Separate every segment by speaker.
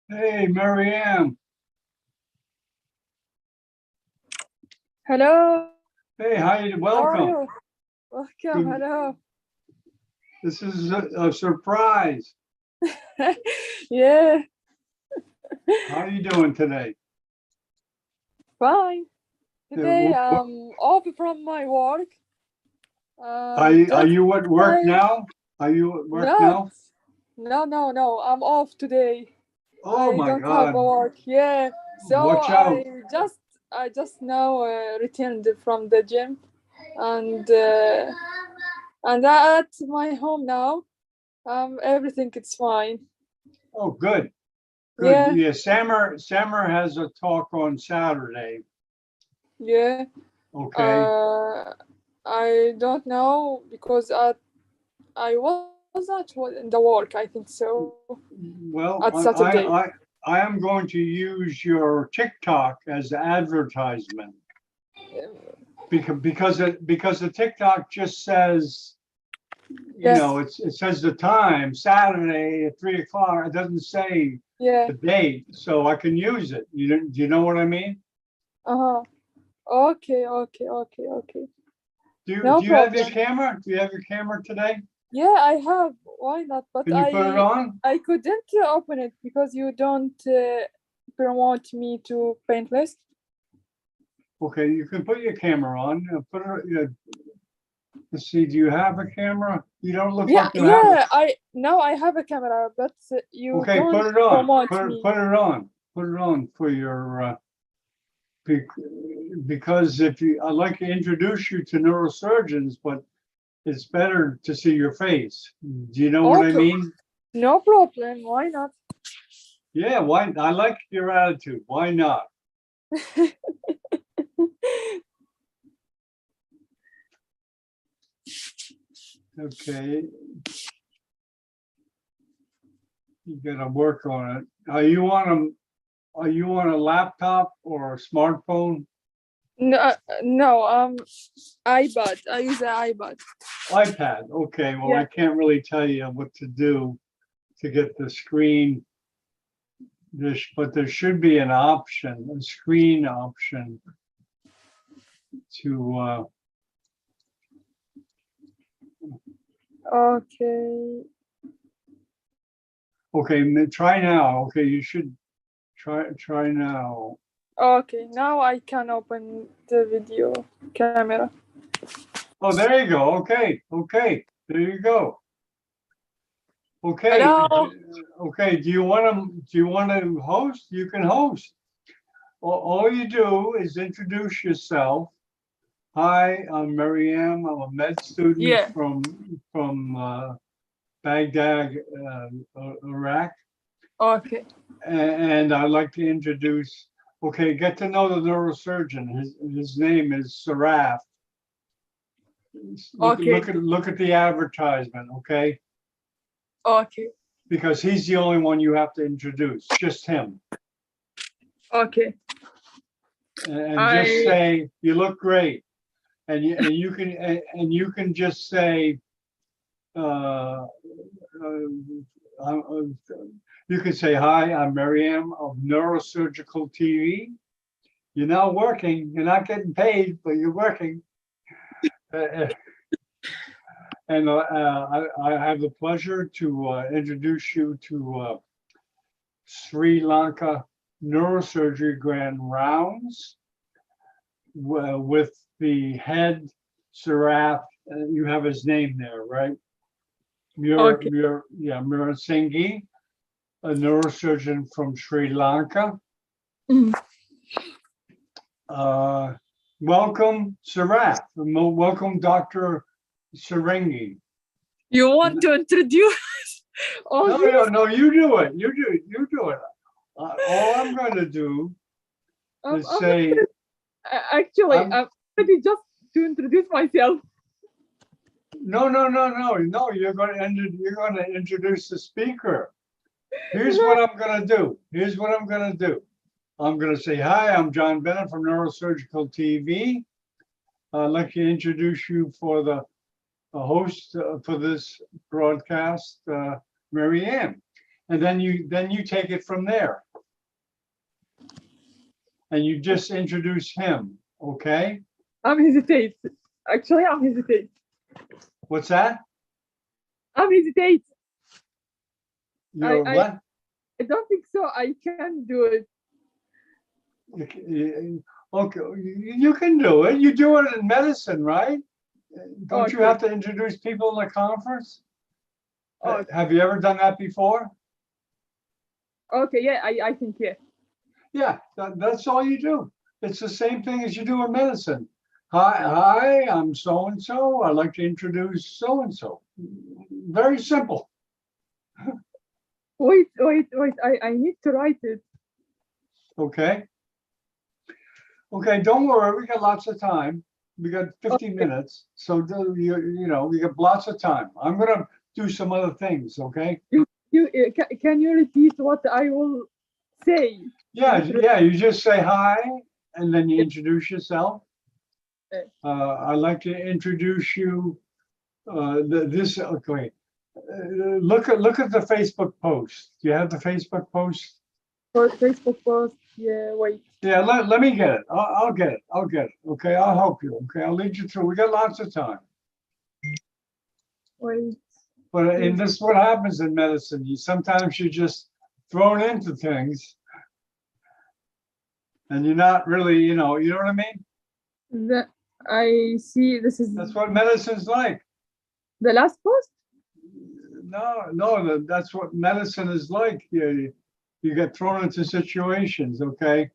Speaker 1: Hey, Marianne.
Speaker 2: Hello,
Speaker 1: Hey, how you?
Speaker 2: how are
Speaker 1: Welcome.
Speaker 2: you? Welcome,
Speaker 1: Good.
Speaker 2: hello.
Speaker 1: This is a surprise.
Speaker 2: Yeah,
Speaker 1: How are you doing today?
Speaker 2: fine.
Speaker 1: Uh,
Speaker 2: Today
Speaker 1: wh- wh-
Speaker 2: I'm off from my work.
Speaker 1: Are
Speaker 2: Just
Speaker 1: you at work
Speaker 2: like
Speaker 1: now? Are you at work
Speaker 2: no,
Speaker 1: now?
Speaker 2: no. I'm off today.
Speaker 1: Oh
Speaker 2: I
Speaker 1: my
Speaker 2: don't have a
Speaker 1: God.
Speaker 2: work. Yeah, so
Speaker 1: Watch out.
Speaker 2: I just now returned from the gym, and at my home now. Everything is fine.
Speaker 1: Oh, good. Good.
Speaker 2: Yeah,
Speaker 1: Yeah, Sammer has a talk on Saturday.
Speaker 2: yeah.
Speaker 1: Okay.
Speaker 2: Uh, I don't know because I was in the work. I think so. At
Speaker 1: Well,
Speaker 2: Saturday.
Speaker 1: I am going to use your TikTok as advertisement because the TikTok just says,
Speaker 2: Yeah,
Speaker 1: it says the time, Saturday at 3 o'clock. It doesn't say
Speaker 2: yeah.
Speaker 1: the date, so I can use it. Do you know what I mean?
Speaker 2: Uh-huh. Okay. No
Speaker 1: Do you have your
Speaker 2: problem.
Speaker 1: camera? Do you have your camera today?
Speaker 2: Yeah, I have. Why not? But
Speaker 1: Can you put it on?
Speaker 2: I couldn't open it because you don't promote me to Paintless.
Speaker 1: Okay, you can put your camera on. Put it. Let's see. Do you have a camera? You don't look
Speaker 2: Yeah,
Speaker 1: like you have it.
Speaker 2: yeah. I now I have a camera, but you
Speaker 1: Okay,
Speaker 2: don't
Speaker 1: put it on.
Speaker 2: promote me.
Speaker 1: Put it on. Put it on for your. Because if you, I'd like to introduce you to neurosurgeons, but it's better to see your face. Do you know what I
Speaker 2: Okay,
Speaker 1: mean?
Speaker 2: no problem. Why not?
Speaker 1: Yeah, why? I like your attitude. Why not? Okay, you gotta work on it. Are you on a laptop or a smartphone?
Speaker 2: No, iPad. I use an iPad.
Speaker 1: iPad. Okay, well, I
Speaker 2: Yeah.
Speaker 1: can't really tell you what to do to get the screen. But there should be an option, a screen option to
Speaker 2: Okay.
Speaker 1: okay, try now. Okay, you should try now.
Speaker 2: Okay. Now I can open the video camera.
Speaker 1: Oh, there you go. Okay, there you go. Okay,
Speaker 2: Hello.
Speaker 1: okay. Do you want to host? You can host. All you do is introduce yourself. Hi, I'm Mariam. I'm a med student
Speaker 2: Yeah.
Speaker 1: from Baghdad, Iraq.
Speaker 2: Okay.
Speaker 1: And I'd like to introduce, okay, get to know the neurosurgeon. His name is Saraf.
Speaker 2: Okay.
Speaker 1: Look at the advertisement, okay?
Speaker 2: Okay.
Speaker 1: Because he's the only one you have to introduce, just him.
Speaker 2: Okay.
Speaker 1: And just
Speaker 2: I.
Speaker 1: say, you look great. And you can just say, uh, you can say, hi, I'm Maryam of Neurosurgical TV. You're not working, you're not getting paid, but you're working. And I have the pleasure to introduce you to Sri Lanka Neurosurgery Grand Rounds with the head Saraf. You have his name there, right?
Speaker 2: Okay.
Speaker 1: Mura Singhi, a neurosurgeon from Sri Lanka.
Speaker 2: Mm.
Speaker 1: Welcome, Saraf. Welcome, Dr. Sarengi.
Speaker 2: You want to introduce all this?
Speaker 1: No, you do it. You do it. All I'm going to do is
Speaker 2: I'm
Speaker 1: say,
Speaker 2: actually
Speaker 1: I'm,
Speaker 2: I'm ready just to introduce myself.
Speaker 1: no. You're going to introduce the speaker. Here's
Speaker 2: No.
Speaker 1: what I'm going to do. I'm going to say, hi, I'm John Bennett from Neurosurgical TV. I'd like to introduce you for the host for this broadcast, Mary Ann. and then you take it from there. And you just introduce him, okay?
Speaker 2: I'm hesitate. Actually, I'm hesitate.
Speaker 1: What's that?
Speaker 2: I'm hesitate.
Speaker 1: You're what?
Speaker 2: I don't think so. I can do it.
Speaker 1: Okay, you can do it. You do it in medicine, right? Don't you
Speaker 2: Okay.
Speaker 1: have to introduce people in the conference?
Speaker 2: Okay.
Speaker 1: Have you ever done that before?
Speaker 2: Okay, yeah, I think, yeah.
Speaker 1: Yeah, that's all you do. It's the same thing as you do in medicine. Hi, I'm so-and-so. I'd like to introduce so-and-so. Very simple.
Speaker 2: Wait. I need to write it.
Speaker 1: Okay. Okay, don't worry. We got lots of time. We got 15 minutes. So we got lots of time. I'm gonna do some other things, okay?
Speaker 2: Can you repeat what I will say?
Speaker 1: Yeah, you just say hi and then you introduce yourself.
Speaker 2: Okay.
Speaker 1: I'd like to introduce you. Okay. Look at the Facebook post. Do you have the Facebook post?
Speaker 2: For Facebook post, yeah, wait.
Speaker 1: Yeah, let me get it. I'll get it. Okay, I'll help you. Okay, I'll lead you through. We got lots of time.
Speaker 2: Wait.
Speaker 1: But in this, what happens in medicine, sometimes you're just thrown into things, and you're not really, you know what I mean?
Speaker 2: I see.
Speaker 1: That's what medicine's like.
Speaker 2: The last post.
Speaker 1: No, that's what medicine is like. You get thrown into situations. Okay.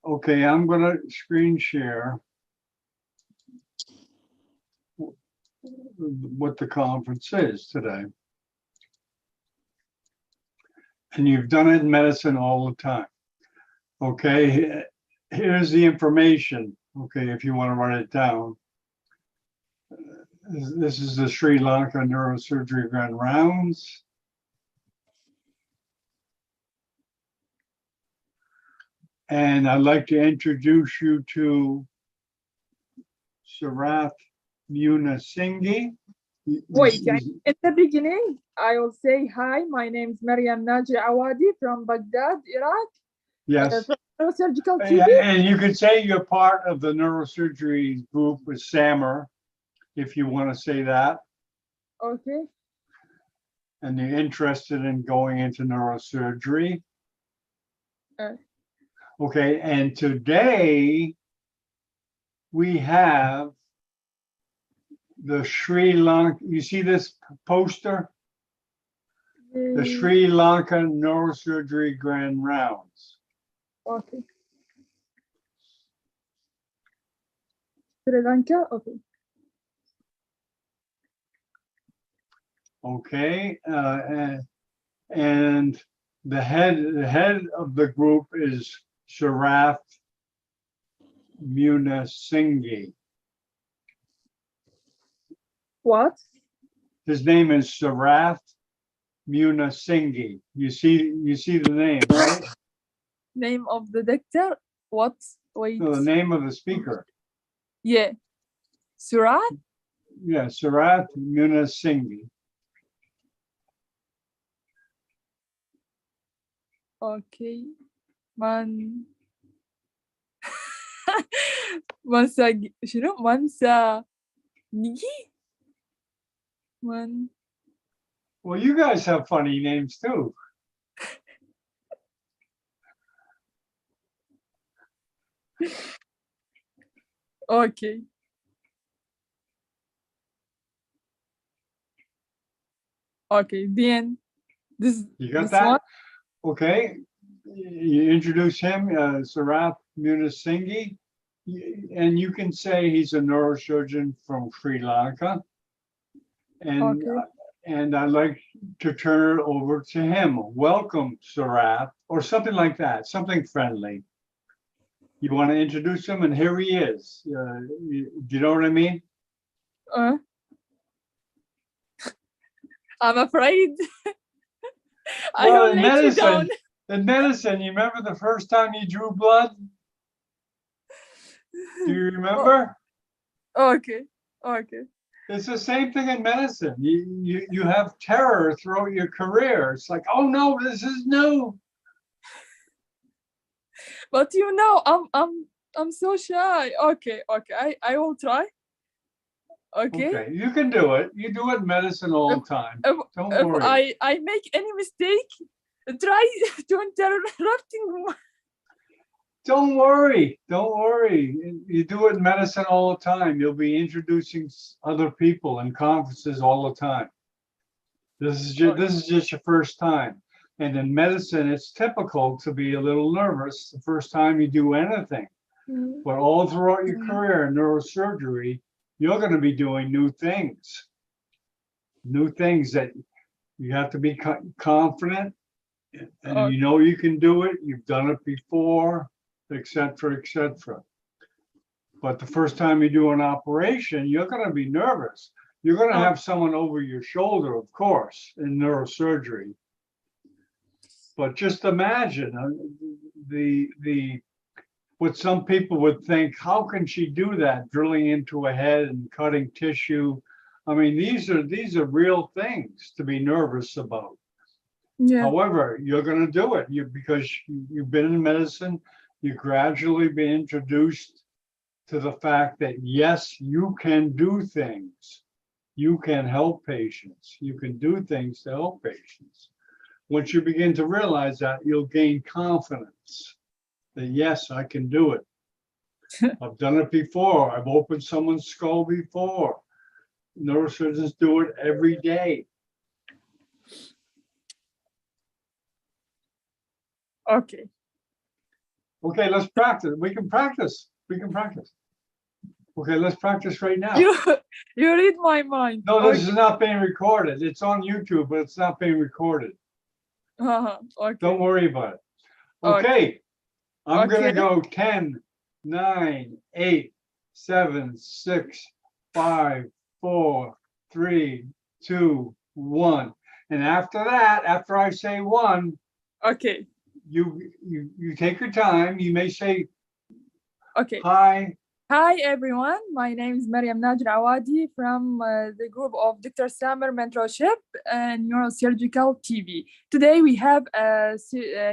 Speaker 1: Okay, I'm gonna screen share what the conference is today. And you've done it in medicine all the time. Okay, here's the information. Okay, if you want to write it down. This is the Sri Lanka Neurosurgery Grand Rounds. And I'd like to introduce you to Sarath Munasinghe.
Speaker 2: Wait, at the beginning, I will say, hi, my name is Mariam Naji Awadi from Baghdad, Iraq.
Speaker 1: Yes.
Speaker 2: From Neurosurgical TV.
Speaker 1: And you could say you're part of the neurosurgery group with SAMR, if you want to say that.
Speaker 2: Okay.
Speaker 1: And you're interested in going into neurosurgery. Okay, and today we have the Sri Lanka, you see this poster? The Sri Lanka Neurosurgery Grand Rounds.
Speaker 2: Okay. Sri Lanka, okay.
Speaker 1: Okay, and the head of the group is Sarath Munasinghe.
Speaker 2: What?
Speaker 1: His name is Sarath Munasinghe. You see the name, right?
Speaker 2: Name of the doctor? What? Wait.
Speaker 1: No, the name of the speaker.
Speaker 2: Yeah. Surat?
Speaker 1: Yeah, Sarath Munasinghe.
Speaker 2: Okay. Mansa شنو؟ Mansa Nigi?
Speaker 1: Well, you guys have funny names too.
Speaker 2: Okay. Okay, then
Speaker 1: You got
Speaker 2: this
Speaker 1: that?
Speaker 2: one?
Speaker 1: Okay. You introduce him, Sarath Munasinghe, and you can say he's a neurosurgeon from Sri Lanka. And
Speaker 2: Okay.
Speaker 1: and I'd like to turn it over to him. Welcome, Sarath, or something like that, something friendly. You want to introduce him, and here he is. Do you know what I mean?
Speaker 2: I'm afraid. I
Speaker 1: Well,
Speaker 2: will let you down.
Speaker 1: in medicine, you remember the first time you drew blood? Do you remember?
Speaker 2: Okay. Okay.
Speaker 1: It's the same thing in medicine. You have terror throughout your career. It's like, oh no, this is new.
Speaker 2: But I'm so shy. Okay, I will try. Okay.
Speaker 1: Okay, you can do it. You do it in medicine all the time.
Speaker 2: If,
Speaker 1: Don't
Speaker 2: if
Speaker 1: worry.
Speaker 2: I make any mistake, try to interrupting.
Speaker 1: Don't worry. Don't worry. You do it in medicine all the time. You'll be introducing other people in conferences all the time. This is just your first time. And in medicine, it's typical to be a little nervous the first time you do anything.
Speaker 2: Mm.
Speaker 1: But all throughout your
Speaker 2: Mhm.
Speaker 1: career in neurosurgery, you're going to be doing new things that you have to be confident, and you know you can do it. You've done it before, etc., etc. But the first time you do an operation, you're going to be nervous. You're going to have someone over your shoulder, of course, in neurosurgery. But just imagine what some people would think, how can she do that, drilling into a head and cutting tissue? I mean, these are real things to be nervous about.
Speaker 2: Yeah.
Speaker 1: However, you're going to do it because you've been in medicine. You gradually be introduced to the fact that, yes, you can do things. You can help patients. You can do things to help patients. Once you begin to realize that, you'll gain confidence that, yes, I can do it. I've done it before. I've opened someone's skull before. Neurosurgeons do it every day.
Speaker 2: Okay.
Speaker 1: Okay, let's practice. We can practice. Okay, let's practice right now.
Speaker 2: You read my mind.
Speaker 1: No, this is not being recorded. It's on YouTube, but it's not being recorded.
Speaker 2: Okay.
Speaker 1: Don't worry about it. Okay. I'm going to go 10, 9, 8, 7, 6, 5, 4, 3, 2, 1. And after that, after I say 1,
Speaker 2: Okay.
Speaker 1: you take your time. You may say,
Speaker 2: Okay.
Speaker 1: hi.
Speaker 2: Hi, everyone. My name is Mariam Najer Awadi from the group of Dr. Samer Mentorship and Neurosurgical TV. Today, we have a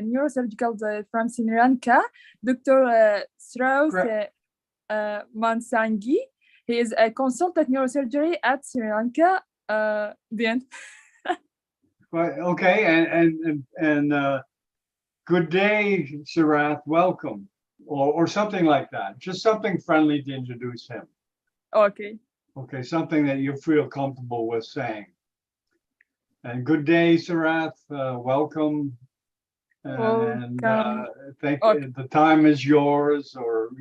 Speaker 2: neurosurgical from Sri Lanka, Dr. Strauss Mansangi. He is a consultant neurosurgery at Sri Lanka. The end.
Speaker 1: Right, okay, and good day, Sarath. Welcome. Or something like that. Just something friendly to introduce him.
Speaker 2: Okay.
Speaker 1: Okay, something that you feel comfortable with saying. And good day, Sarath. Welcome. And thank you. The time is yours, or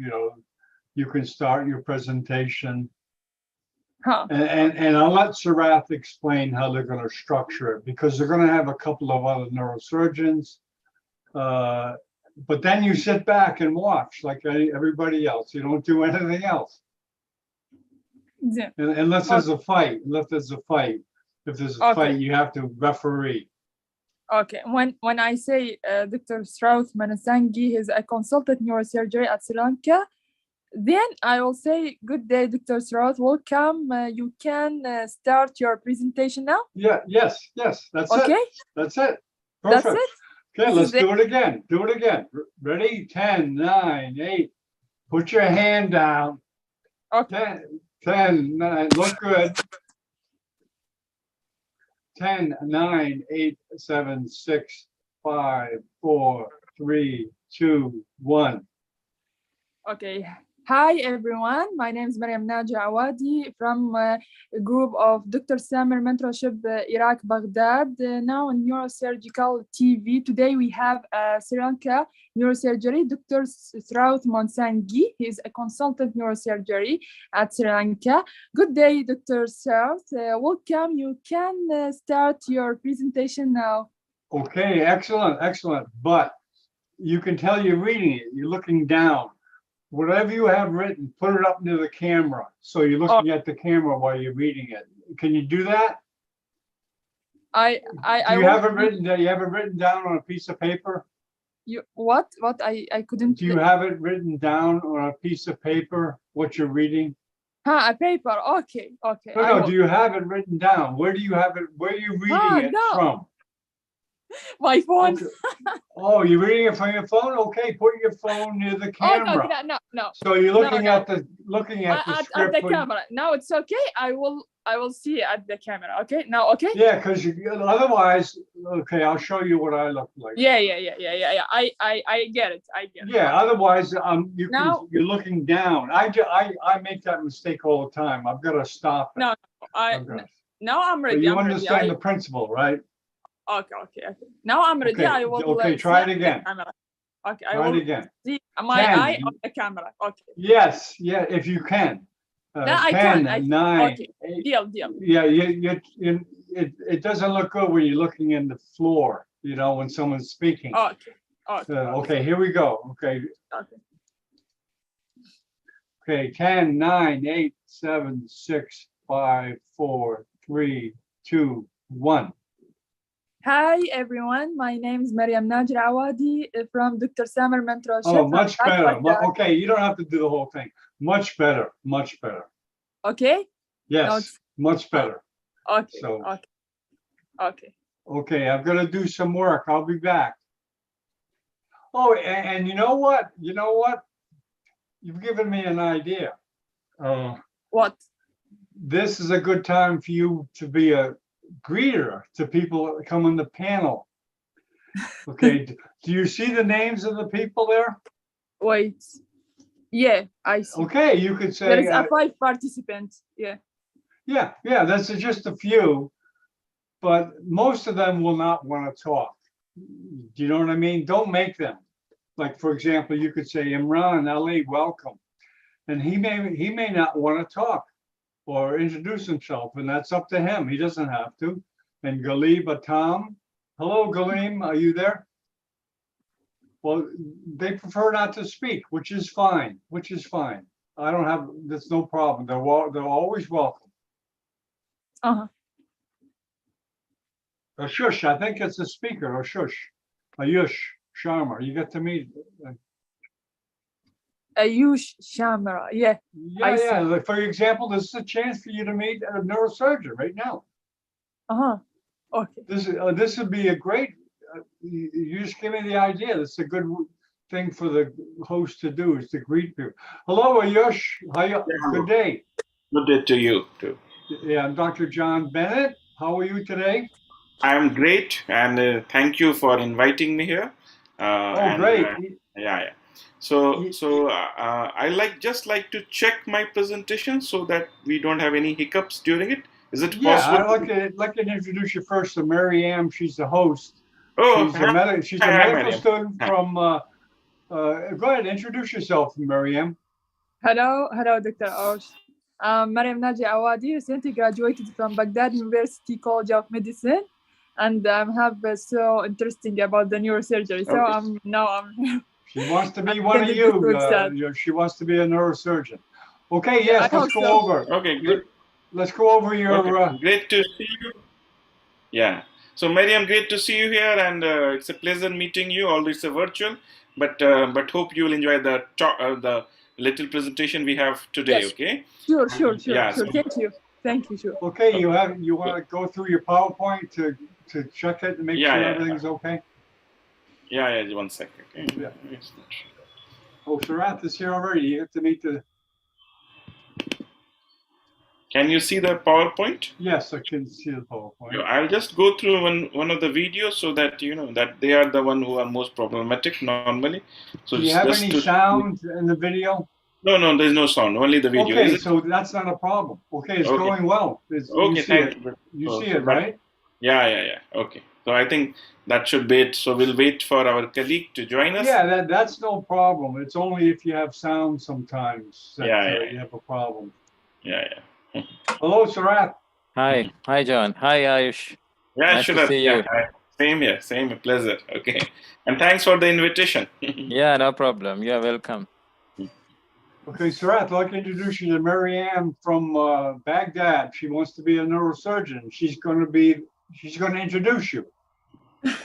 Speaker 1: you can start your presentation. And I'll let Sarath explain how they're going to structure it, because they're going to have a couple of other neurosurgeons. But then you sit back and watch like everybody else. You don't do anything else.
Speaker 2: Yeah.
Speaker 1: Unless there's a fight. If there's a fight, you have to referee.
Speaker 2: Okay. When I say Dr. Strauss Manasangi is a consultant neurosurgery at Sri Lanka, then I will say, good day, Dr. Strauss. Welcome. You can start your presentation now.
Speaker 1: Yeah. Yes. That's it.
Speaker 2: Okay.
Speaker 1: That's it.
Speaker 2: Perfect.
Speaker 1: That's it. Okay, let's do it again. Ready? 10, 9, 8. Put your hand down.
Speaker 2: Okay.
Speaker 1: 10, 9. Look good. 10, 9, 8, 7, 6, 5, 4, 3, 2, 1.
Speaker 2: Okay. Hi, everyone. My name is Mariam Naji Awadi from a group of Dr. Samer Mentorship Iraq, Baghdad, now on Neurosurgical TV. Today, we have Sri Lanka neurosurgery, Dr. Strauss Mansangi. He is a consultant neurosurgery at Sri Lanka. Good day, Dr. Strauss. Welcome. You can start your presentation now.
Speaker 1: Okay, excellent. But you can tell you're reading it. You're looking down. Whatever you have written, put it up near the camera. So you're looking at the camera while you're reading it. Can you do that? You have it written down on a piece of paper?
Speaker 2: What? I couldn't.
Speaker 1: Do you have it written down on a piece of paper, what you're reading?
Speaker 2: A paper. Okay, okay.
Speaker 1: No,
Speaker 2: I
Speaker 1: no,
Speaker 2: will.
Speaker 1: do you have it written down? Where do you have it? Where are you reading it
Speaker 2: no.
Speaker 1: from?
Speaker 2: My phone.
Speaker 1: Okay. Oh, you're reading it from your phone? Okay, put your phone near the
Speaker 2: Okay,
Speaker 1: camera.
Speaker 2: no.
Speaker 1: So you're
Speaker 2: No,
Speaker 1: looking
Speaker 2: no.
Speaker 1: at the
Speaker 2: At
Speaker 1: script.
Speaker 2: the camera. Now it's okay. I will see at the camera. Okay. Now okay.
Speaker 1: Yeah, because otherwise, okay, I'll show you what I look like.
Speaker 2: Yeah. I get it.
Speaker 1: Yeah, otherwise,
Speaker 2: Now-
Speaker 1: you're looking down. I make that mistake all the time. I've got to stop it.
Speaker 2: No, now I'm ready.
Speaker 1: But you
Speaker 2: I'm
Speaker 1: understand
Speaker 2: ready.
Speaker 1: the principle, right?
Speaker 2: Okay. Now I'm ready.
Speaker 1: Okay,
Speaker 2: I will.
Speaker 1: okay,
Speaker 2: see
Speaker 1: try it
Speaker 2: at the
Speaker 1: again.
Speaker 2: camera. Okay, I
Speaker 1: Try it
Speaker 2: will
Speaker 1: again.
Speaker 2: see my
Speaker 1: 10.
Speaker 2: eye on the camera. Okay.
Speaker 1: Yes, yeah, if you can.
Speaker 2: Yeah, I
Speaker 1: 10,
Speaker 2: can.
Speaker 1: 9,
Speaker 2: Okay.
Speaker 1: 8.
Speaker 2: Deal.
Speaker 1: Yeah, it doesn't look good when you're looking in the floor, when someone's speaking.
Speaker 2: Okay.
Speaker 1: Okay, here we go. Okay.
Speaker 2: Okay.
Speaker 1: Okay, 10, 9, 8, 7, 6, 5, 4, 3, 2, 1.
Speaker 2: Hi everyone, my name is Mariam Najr Awadi from Dr. Samer Mentorship.
Speaker 1: Oh, much better.
Speaker 2: Baghdad.
Speaker 1: Okay, you don't have to do the whole thing. Much better.
Speaker 2: Okay?
Speaker 1: Yes, much better.
Speaker 2: Okay.
Speaker 1: So-
Speaker 2: Okay.
Speaker 1: Okay, I'm gonna do some work. I'll be back. Oh, and you know what? You've given me an idea.
Speaker 2: What?
Speaker 1: This is a good time for you to be a greeter to people that come on the panel. Okay, do you see the names of the people there?
Speaker 2: Wait. Yeah, I see.
Speaker 1: Okay, you could say.
Speaker 2: There is a 5 participants. Yeah.
Speaker 1: Yeah, that's just a few, but most of them will not want to talk. Do you know what I mean? Don't make them. Like, for example, you could say, Imran Ali, welcome. And he may not want to talk or introduce himself, and that's up to him. He doesn't have to. And Galib Atam, hello, Galim, are you there? Well, they prefer not to speak, which is fine. I don't have, that's no problem. They're always welcome. Shush, I think it's a speaker, or Shush. Ayush Sharma, you get to meet.
Speaker 2: Ayush Shamra. Yeah.
Speaker 1: Yeah. Like, for example, this is a chance for you to meet a neurosurgeon right now.
Speaker 2: Okay.
Speaker 1: This would be a great. You just give me the idea. That's a good thing for the host to do, is to greet people. Hello, Ayush. Good day.
Speaker 3: Good day to you too.
Speaker 1: Yeah, I'm Dr. John Bennett. How are you today?
Speaker 3: I'm great, and thank you for inviting me here.
Speaker 1: Great.
Speaker 3: Yeah. So I just like to check my presentation so that we don't have any hiccups during it. Is it possible?
Speaker 1: I'd like to introduce you first to Mary Ann. She's the host.
Speaker 3: Oh,
Speaker 1: She's a medical student from. Go ahead, introduce yourself, Mary Ann.
Speaker 2: Hello, Dr. Osh. Mariam Naji Awadi recently graduated from Baghdad University College of Medicine, and have so interesting about the neurosurgery. So
Speaker 3: Okay.
Speaker 2: I'm
Speaker 1: She wants to be one of you. She wants to be a neurosurgeon. Okay, yes, let's go over.
Speaker 3: Okay, good.
Speaker 1: Let's go over your.
Speaker 3: Okay. Great to see you. Yeah. So, Mariam, great to see you here, and it's a pleasure meeting you. Although it's a virtual, but hope you will enjoy the little presentation we have today.
Speaker 2: Yes.
Speaker 3: Okay.
Speaker 2: Sure.
Speaker 3: Yeah,
Speaker 2: Sure.
Speaker 3: so-
Speaker 2: Thank you. Sure.
Speaker 1: Okay, you want to go through your PowerPoint to check it and make sure everything's okay.
Speaker 3: Yeah. One second. Okay.
Speaker 1: Yeah. Oh, Sarath is here already. You have to meet the.
Speaker 3: Can you see the PowerPoint?
Speaker 1: Yes, I can see the PowerPoint.
Speaker 3: I'll just go through one of the videos so that you know that they are the one who are most problematic normally. So
Speaker 1: Do you have any sound in the video?
Speaker 3: No, there's no sound. Only the video.
Speaker 1: Okay, so that's not a problem. Okay, it's going well.
Speaker 3: Okay, thank you.
Speaker 1: You see it, right?
Speaker 3: Yeah. Okay. So I think that should wait. So we'll wait for our colleague to join us.
Speaker 1: Yeah, that's no problem. It's only if you have sound sometimes that you have a problem.
Speaker 3: Yeah.
Speaker 1: Hello, Sarath.
Speaker 4: Hi, John. Hi, Ayush.
Speaker 3: Yeah,
Speaker 4: nice
Speaker 3: sure.
Speaker 4: to see you.
Speaker 3: Hi. Same here. Pleasure. Okay. And thanks for the invitation.
Speaker 4: Yeah, no problem. You're welcome.
Speaker 1: Okay, Sarath, I'd like to introduce you to Mary Ann from Baghdad. She wants to be a neurosurgeon. She's going to introduce you.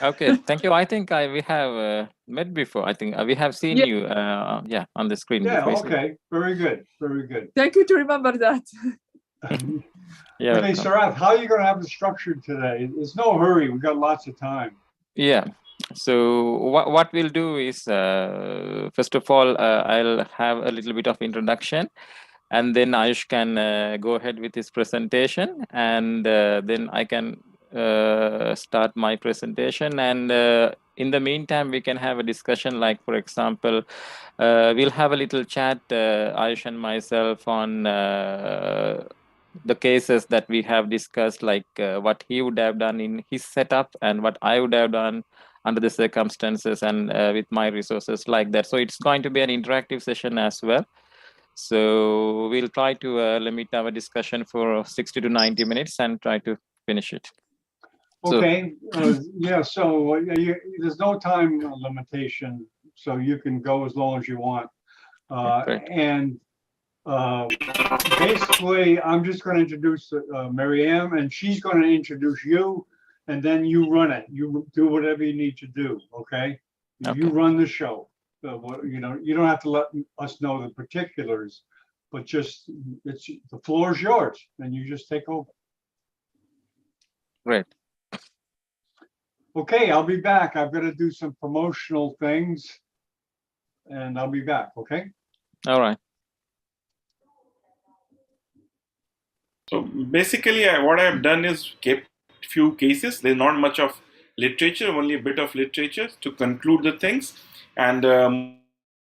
Speaker 4: Okay, thank you. I think we have met before. I think we have seen
Speaker 2: Yeah.
Speaker 4: you, yeah, on the screen
Speaker 1: Yeah,
Speaker 4: before. isn't it?
Speaker 1: okay, very good, very good.
Speaker 2: Thank you to remember that.
Speaker 4: Yeah,
Speaker 1: Okay,
Speaker 4: welcome.
Speaker 1: Sarath, how are you gonna have it structured today? There's no hurry, we've got lots of time.
Speaker 4: Yeah. So what we'll do is, first of all, I'll have a little bit of introduction, and then Ayush can go ahead with his presentation, and then I can start my presentation. And in the meantime, we can have a discussion. Like, for example, we'll have a little chat, Ayush and myself, on the cases that we have discussed, like what he would have done in his setup and what I would have done under the circumstances and with my resources, like that. So it's going to be an interactive session as well. So we'll try to limit our discussion for 60 to 90 minutes and try to finish it. So-
Speaker 1: Okay, yeah, so there's no time limitation, so you can go as long as you want.
Speaker 4: Great.
Speaker 1: And basically, I'm just going to introduce Mariam, and she's going to introduce you, and then you run it. You do whatever you need to do, okay? You
Speaker 4: Okay.
Speaker 1: run the show. You know, you don't have to let us know the particulars, but just the floor is yours, and you just take over.
Speaker 4: Great.
Speaker 1: Okay, I'll be back. I've got to do some promotional things, and I'll be back, okay?
Speaker 4: All right.
Speaker 3: So basically, what I have done is kept few cases. There's not much of literature, only a bit of literature to conclude the things, and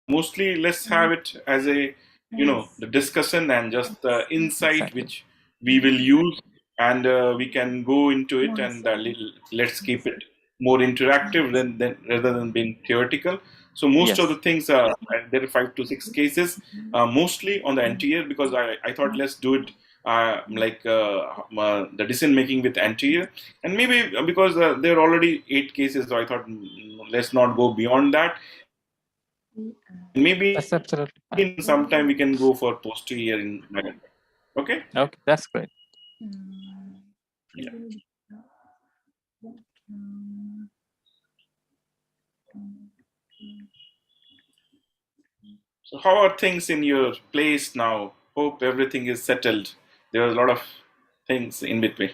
Speaker 3: mostly let's have it as a the discussion and just the insight
Speaker 4: Exactly.
Speaker 3: which we will use, and we can go into it, and let's keep it more interactive than rather than being theoretical. So most of the things there are 5 to 6 cases, mostly on the anterior, because I thought let's do it the decision making with anterior, and maybe because there are already 8 cases, so I thought let's not go beyond that. Maybe
Speaker 4: That's absolutely fine.
Speaker 3: in some time we can go for posterior in okay.
Speaker 4: Okay, that's great.
Speaker 3: Yeah. So how are things in your place now? Hope everything is settled. There are a lot of things in between.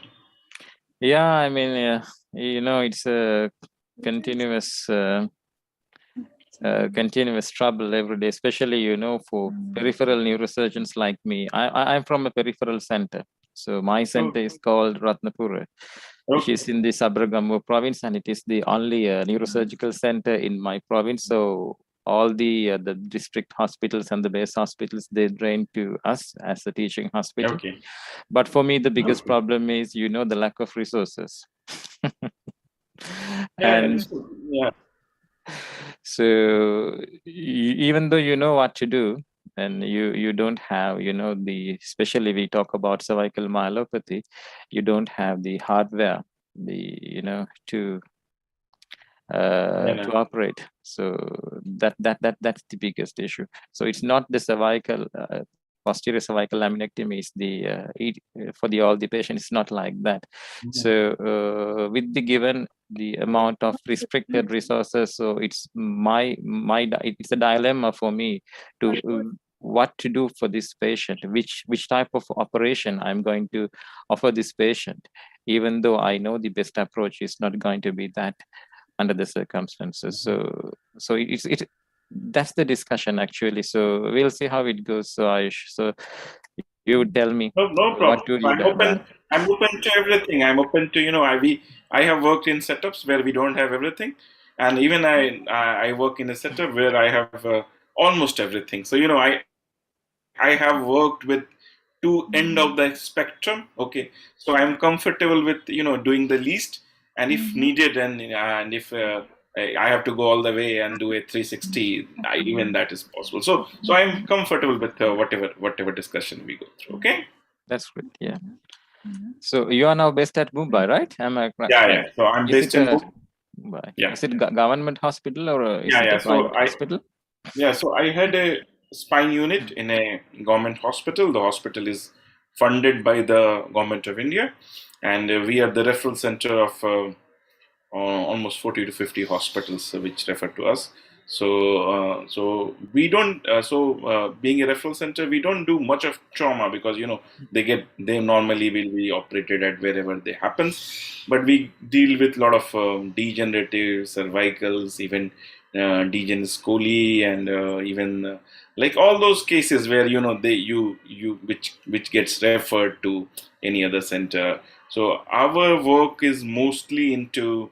Speaker 4: Yeah, I mean, it's a continuous continuous trouble every day, especially for peripheral neurosurgeons like me. I'm from a peripheral center, so my center is called Ratnapura, which is in the Sabaragamu province, and it is the only neurosurgical center in my province. So all the district hospitals and the base hospitals, they drain to us as a teaching hospital.
Speaker 3: Okay.
Speaker 4: But for me, the biggest problem is the lack of resources. And
Speaker 3: yeah.
Speaker 4: so even though you know what to do, and you don't have especially we talk about cervical myelopathy, you don't have the hardware to operate. So that's the biggest issue. So it's not the cervical posterior cervical laminectomy is for all the patients. It's not like that. So with the given the amount of restricted resources, so it's it's a dilemma for me to what to do for this patient, which type of operation I'm going to offer this patient, even though I know the best approach is not going to be that under the circumstances. So that's the discussion actually. So we'll see how it goes. So Ayush, so you would tell me
Speaker 3: no problem.
Speaker 4: what would you have done?
Speaker 3: I'm open to everything. I'm open to I have worked in setups where we don't have everything, and even I work in a setup where I have almost everything. So I have worked with two end of the spectrum. Okay, so I'm comfortable with doing the least, and if needed, and if I have to go all the way and do a 360, even that is possible. So I'm comfortable with whatever discussion we go through. Okay.
Speaker 4: That's good. Yeah. So you are now based at Mumbai, right? Am I correct?
Speaker 3: Yeah. So I'm based in
Speaker 4: Mumbai.
Speaker 3: Yeah.
Speaker 4: Is it government hospital or is it a private hospital?
Speaker 3: So I had a spine unit in a government hospital. The hospital is funded by the government of India, and we are the referral center almost 40 to 50 hospitals which refer to us. So we don't. Being a referral center, we don't do much of trauma because they normally will be operated at wherever they happens. But we deal with a lot of degenerative cervicals, even degenerative scoli, and even like all those cases where which gets referred to any other center. So our work is mostly into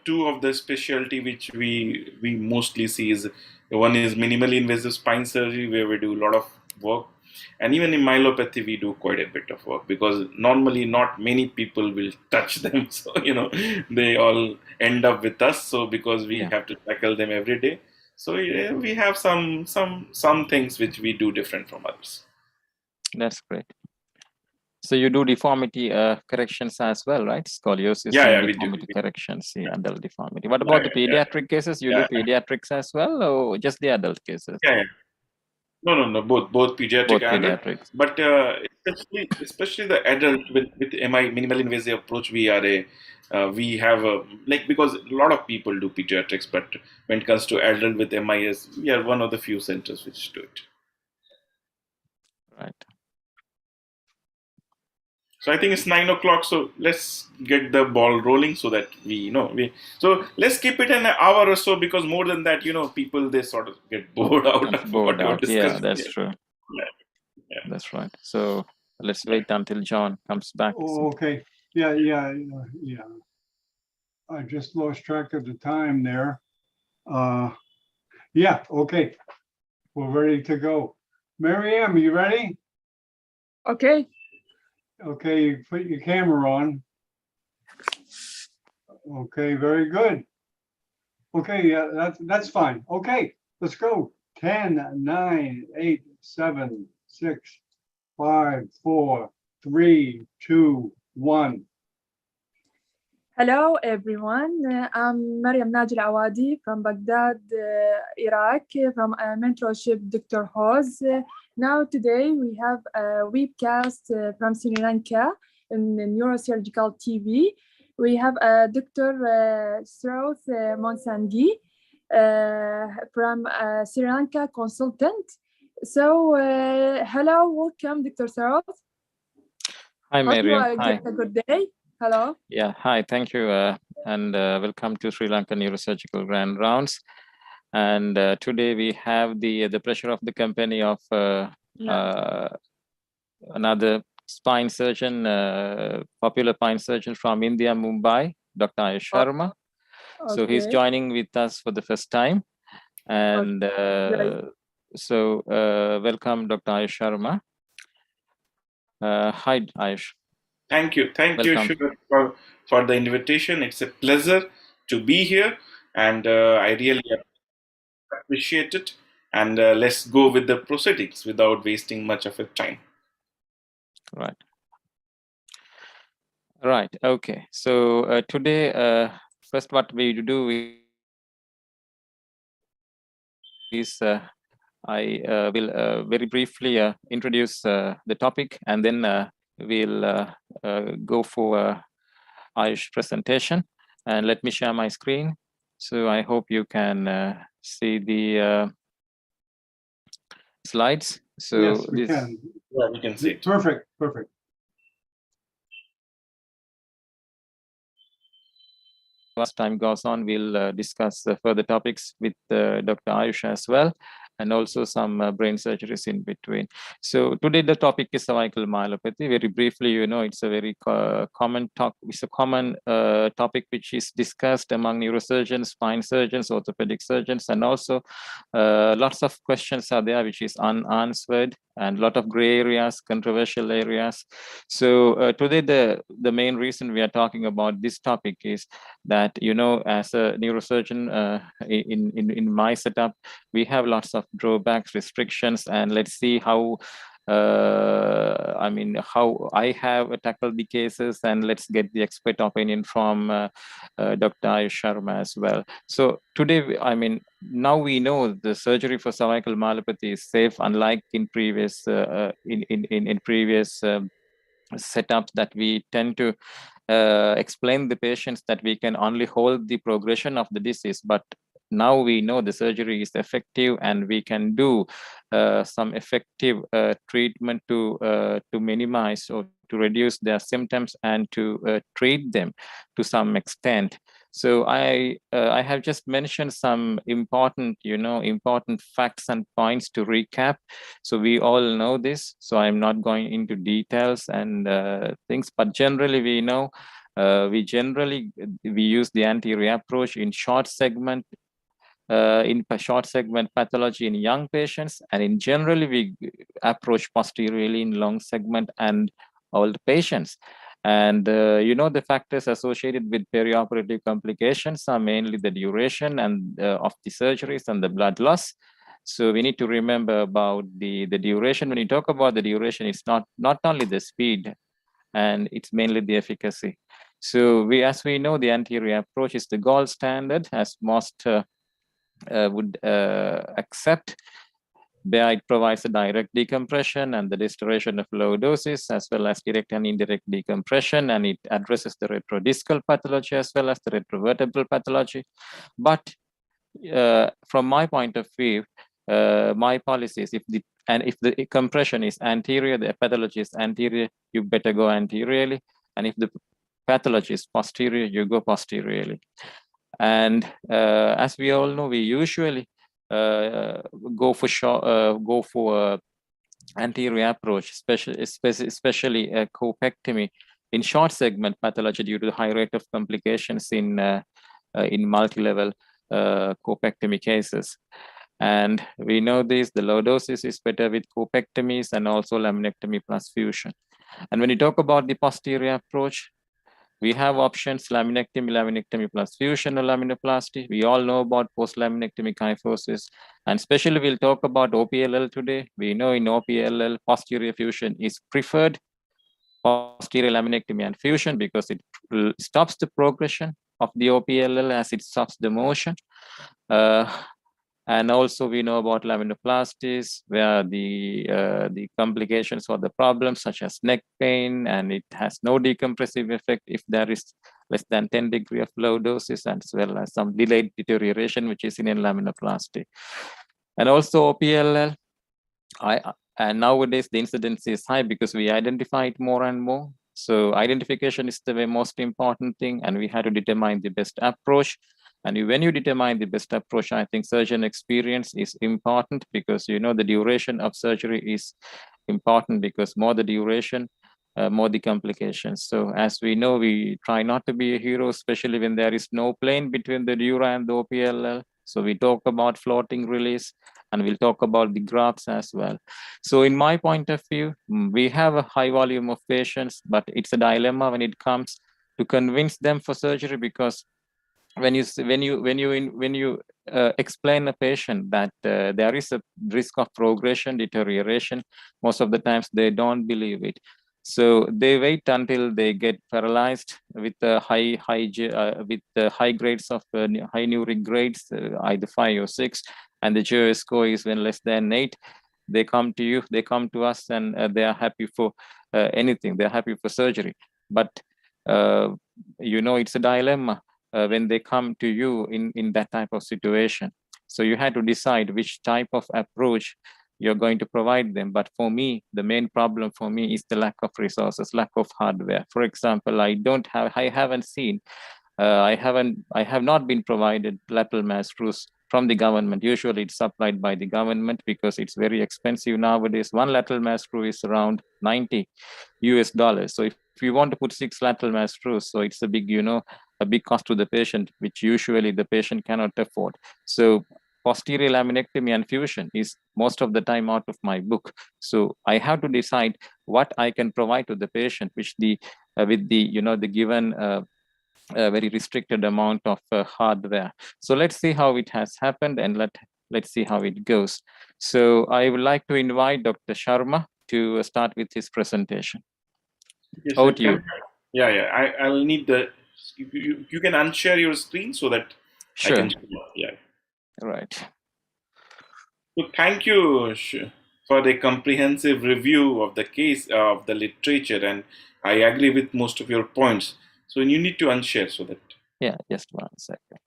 Speaker 3: two of the specialty which we mostly see is one is minimally invasive spine surgery where we do a lot of work, and even in myelopathy we do quite a bit of work because normally not many people will touch them. So they all end up with us. So because we
Speaker 4: Yeah.
Speaker 3: have to tackle them every day, so yeah, we have some things which we do different from others.
Speaker 4: That's great. So you do deformity corrections as well, right? Scoliosis
Speaker 3: Yeah,
Speaker 4: and
Speaker 3: we do.
Speaker 4: deformity corrections, adult deformity. What about the pediatric cases? You do pediatrics as well, or just the adult cases?
Speaker 3: Yeah. No. Both pediatric
Speaker 4: Both
Speaker 3: and adult.
Speaker 4: pediatrics.
Speaker 3: But especially the adult with MI minimal invasive approach, we have a because a lot of people do pediatrics, but when it comes to adult with MIS, we are one of the few centers which do it.
Speaker 4: Right.
Speaker 3: So I think it's 9 o'clock. So let's get the ball rolling so that so let's keep it an hour or so because more than that, people they sort of get bored out of
Speaker 4: Bored
Speaker 3: whatever
Speaker 4: out.
Speaker 3: discussion.
Speaker 4: Yeah, that's true.
Speaker 3: Yeah.
Speaker 4: That's right. So let's wait until John comes back.
Speaker 1: Oh, okay. Yeah. I just lost track of the time there. Yeah, okay. We're ready to go. Miriam, you ready?
Speaker 2: Okay.
Speaker 1: Okay, you put your camera on. Okay, very good. Okay, yeah, that's fine. Okay, let's go. 10, 9, 8, 7, 6, 5, 4, 3, 2, 1.
Speaker 2: Hello, everyone. I'm Mariam Najil Awadi from Baghdad, Iraq, from a mentorship Dr. Hoz. Now, today, we have a webcast from Sri Lanka in the Neurosurgical TV. We have Dr. Sroth Monsangi from Sri Lanka consultant. So, hello, welcome, Dr. Sroth.
Speaker 4: Hi, Miriam.
Speaker 2: Hope you
Speaker 4: Hi.
Speaker 2: get a good day. Hello.
Speaker 4: Yeah, hi, thank you, and welcome to Sri Lanka Neurosurgical Grand Rounds. And today we have the pleasure of the company of another spine surgeon, popular spine surgeon from India, Mumbai, Dr. Ayush Sharma.
Speaker 2: Okay.
Speaker 4: So he's joining with us for the first time. And so welcome, Dr. Ayush Sharma. Hi, Ayush.
Speaker 3: Thank you,
Speaker 4: Welcome.
Speaker 3: Shubha, for the invitation. It's a pleasure to be here, and I really appreciate it. And let's go with the proceedings without wasting much of your time.
Speaker 4: Right. Okay. So today, first, what we do is I will very briefly introduce the topic, and then we'll go for Ayush presentation. And let me share my screen. So I hope you can see the slides. So
Speaker 1: yes, we can.
Speaker 3: Yeah, we can see it.
Speaker 1: Perfect.
Speaker 4: As time goes on, we'll discuss further topics with Dr. Ayush as well, and also some brain surgeries in between. So today the topic is cervical myelopathy. Very briefly, it's a very common talk. It's a common topic which is discussed among neurosurgeons, spine surgeons, orthopedic surgeons, and also lots of questions are there which is unanswered, and a lot of gray areas, controversial areas. So today the main reason we are talking about this topic is that as a neurosurgeon in my setup, we have lots of drawbacks, restrictions, and let's see how how I have tackled the cases, and let's get the expert opinion from Dr. Ayush Sharma as well. So today, now we know the surgery for cervical myelopathy is safe, unlike in previous setups that we tend to explain the patients that we can only hold the progression of the disease, but now we know the surgery is effective and we can do some effective treatment to minimize or to reduce their symptoms and to treat them to some extent. So I have just mentioned some important facts and points to recap. So we all know this, so I'm not going into details and things, but generally we know we use the anterior approach in short segment pathology in young patients, and in generally we approach posteriorly in long segment and old patients. And the factors associated with perioperative complications are mainly the duration and of the surgeries and the blood loss. So we need to remember about the duration. When you talk about the duration, it's not only the speed, and it's mainly the efficacy. So as we know, the anterior approach is the gold standard, as most would accept. There it provides a direct decompression and the restoration of low doses, as well as direct and indirect decompression, and it addresses the retrodiscal pathology as well as the retrovertebral pathology. But from my point of view, my policy is if the compression is anterior, the pathology is anterior, you better go anteriorly, and if the pathology is posterior, you go posteriorly. And as we all know, we usually go for anterior approach, especially a copectomy in short segment pathology due to the high rate of complications in multi-level copectomy cases. And we know this, the low doses is better with copectomies and also laminectomy plus fusion. And when you talk about the posterior approach, we have options: laminectomy plus fusion or laminoplasty. We all know about post-laminectomy kyphosis, and especially we'll talk about OPLL today. We know in OPLL, posterior fusion is preferred, posterior laminectomy and fusion, because it stops the progression of the OPLL as it stops the motion. And also we know about laminoplasties, where the complications or the problems such as neck pain, and it has no decompressive effect if there is less than 10 degrees of low doses, as well as some delayed deterioration, which is in laminoplasty. And also OPLL, and nowadays the incidence is high because we identify it more and more. So identification is the most important thing, and we had to determine the best approach. And when you determine the best approach, I think surgeon experience is important, because the duration of surgery is important, because more the duration, more the complications. So as we know, we try not to be a hero, especially when there is no plane between the dura and the OPLL. So we talk about floating release, and we'll talk about the grafts as well. So in my point of view, we have a high volume of patients, but it's a dilemma when it comes to convince them for surgery, because when you explain a patient that there is a risk of progression, deterioration, most of the times they don't believe it. So they wait until they get paralyzed with high grades of high neuric grades, either 5 or 6, and the JOS score is when less than 8. They come to you, they come to us, and they are happy for anything. They're happy for surgery. But it's a dilemma when they come to you in that type of situation. So you had to decide which type of approach you're going to provide them. But for me, the main problem for me is the lack of resources, lack of hardware. For example, I have not been provided lateral mass screws from the government. Usually it's supplied by the government because it's very expensive nowadays. One lateral mass screw is around $90 US. So if you want to put 6 lateral mass screws, so it's a big cost to the patient, which usually the patient cannot afford. So posterior laminectomy and fusion is most of the time out of my book. So I have to decide what I can provide to the patient, which with the given very restricted amount of hardware. So let's see how it has happened, and let's see how it goes. So I would like to invite Dr. Sharma to start with his presentation.
Speaker 3: Yes,
Speaker 4: Over to you.
Speaker 3: Yeah. I'll need you can unshare your screen so that
Speaker 4: Sure.
Speaker 3: I can. Yeah.
Speaker 4: Right.
Speaker 3: So thank you for a comprehensive review of the case of the literature, and I agree with most of your points. So you need to unshare so that.
Speaker 4: Yeah, just 1 second.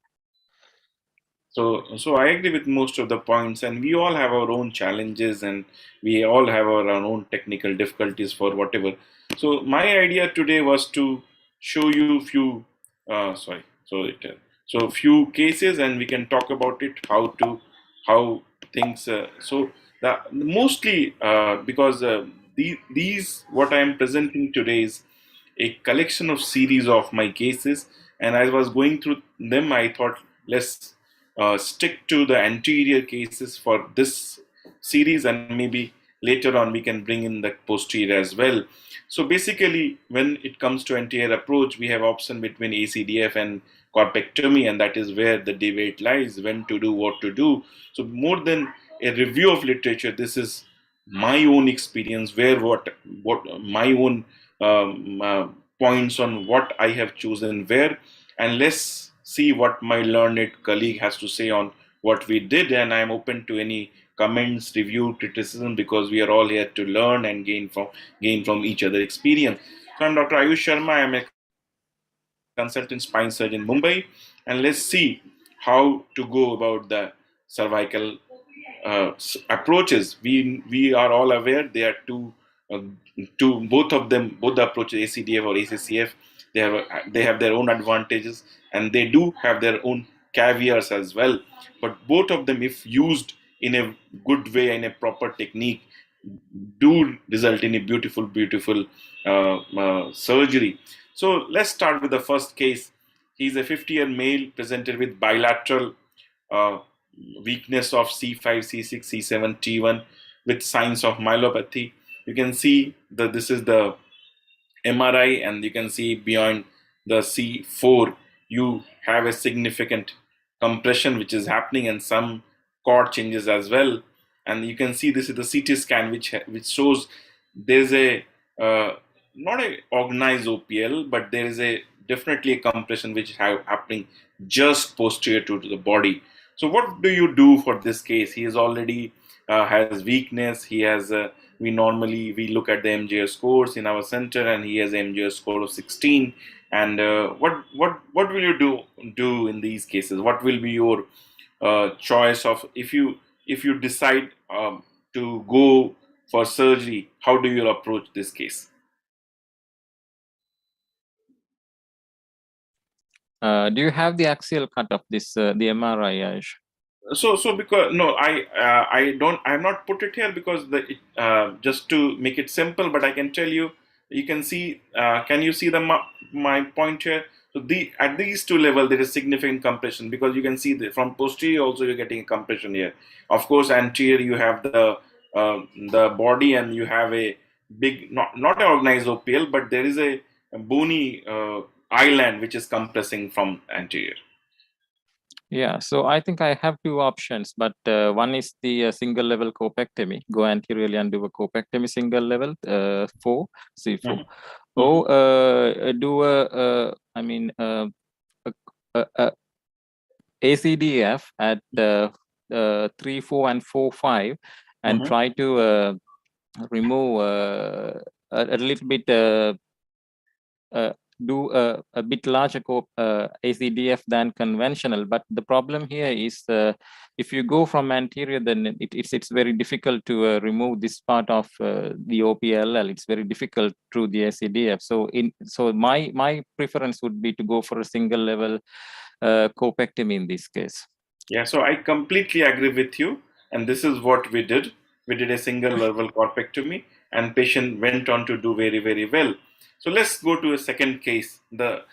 Speaker 3: So I agree with most of the points, and we all have our own challenges, and we all have our own technical difficulties for whatever. So my idea today was to show you few, sorry, so few cases, and we can talk about it, how things. So the mostly because these what I am presenting today is a collection of series of my cases, and as I was going through them, I thought let's stick to the anterior cases for this series, and maybe later on we can bring in the posterior as well. So basically, when it comes to anterior approach, we have option between ACDF and corpectomy, and that is where the debate lies, when to do, what to do. So more than a review of literature, this is my own experience, where what my own points on what I have chosen where, and let's see what my learned colleague has to say on what we did. And I'm open to any comments, review, criticism, because we are all here to learn and gain from each other experience. So I'm Dr. Ayush Sharma. I'm a consultant spine surgeon in Mumbai, and let's see how to go about the cervical approaches. We are all aware there are uh, both of them, both the approaches, ACDF or ACCF. They have their own advantages, and they do have their own caveats as well. But both of them, if used in a good way, in a proper technique, do result in a beautiful surgery. So let's start with the first case. He's a 50-year male presented with bilateral uh, weakness of C5, C6, C7, T1 with signs of myelopathy. You can see that this is the MRI, and you can see beyond the C4 you have a significant compression which is happening, and some cord changes as well. And you can see this is the CT scan which shows there's a not a organized OPL, but there is a definitely a compression which is happening just posterior to the body. So what do you do for this case? He is already has weakness. He has we look at the MJS scores in our center, and he has an MJS score of 16. And what will you do in these cases? What will be your choice of if you decide to go for surgery? How do you approach this case?
Speaker 4: Do you have the axial cut of this the MRI, Ayush?
Speaker 3: So because no, I'm not put it here because just to make it simple, but I can tell you, you can see, can you see my point here? So at these two levels there is significant compression, because you can see from posterior also you're getting a compression here. Of course, anterior you have the body, and you have a big, not an organized OPL, but there is a bony island which is compressing from anterior.
Speaker 4: Yeah, so I think I have two options, but one is the single level corpectomy, go anteriorly and do a corpectomy single level, 4, C4.
Speaker 3: Mm-hmm.
Speaker 4: Or do ACDF at 3, 4, and 4, 5, and
Speaker 3: Mm-hmm.
Speaker 4: try to remove a little bit, do a bit larger ACDF than conventional. But the problem here is if you go from anterior, then it's very difficult to remove this part of the OPLL. It's very difficult through the ACDF. So my preference would be to go for a single level corpectomy in this case.
Speaker 3: Yeah, so I completely agree with you, and this is what we did. We did a single level corpectomy, and patient went on to do very well. So let's go to a second case. The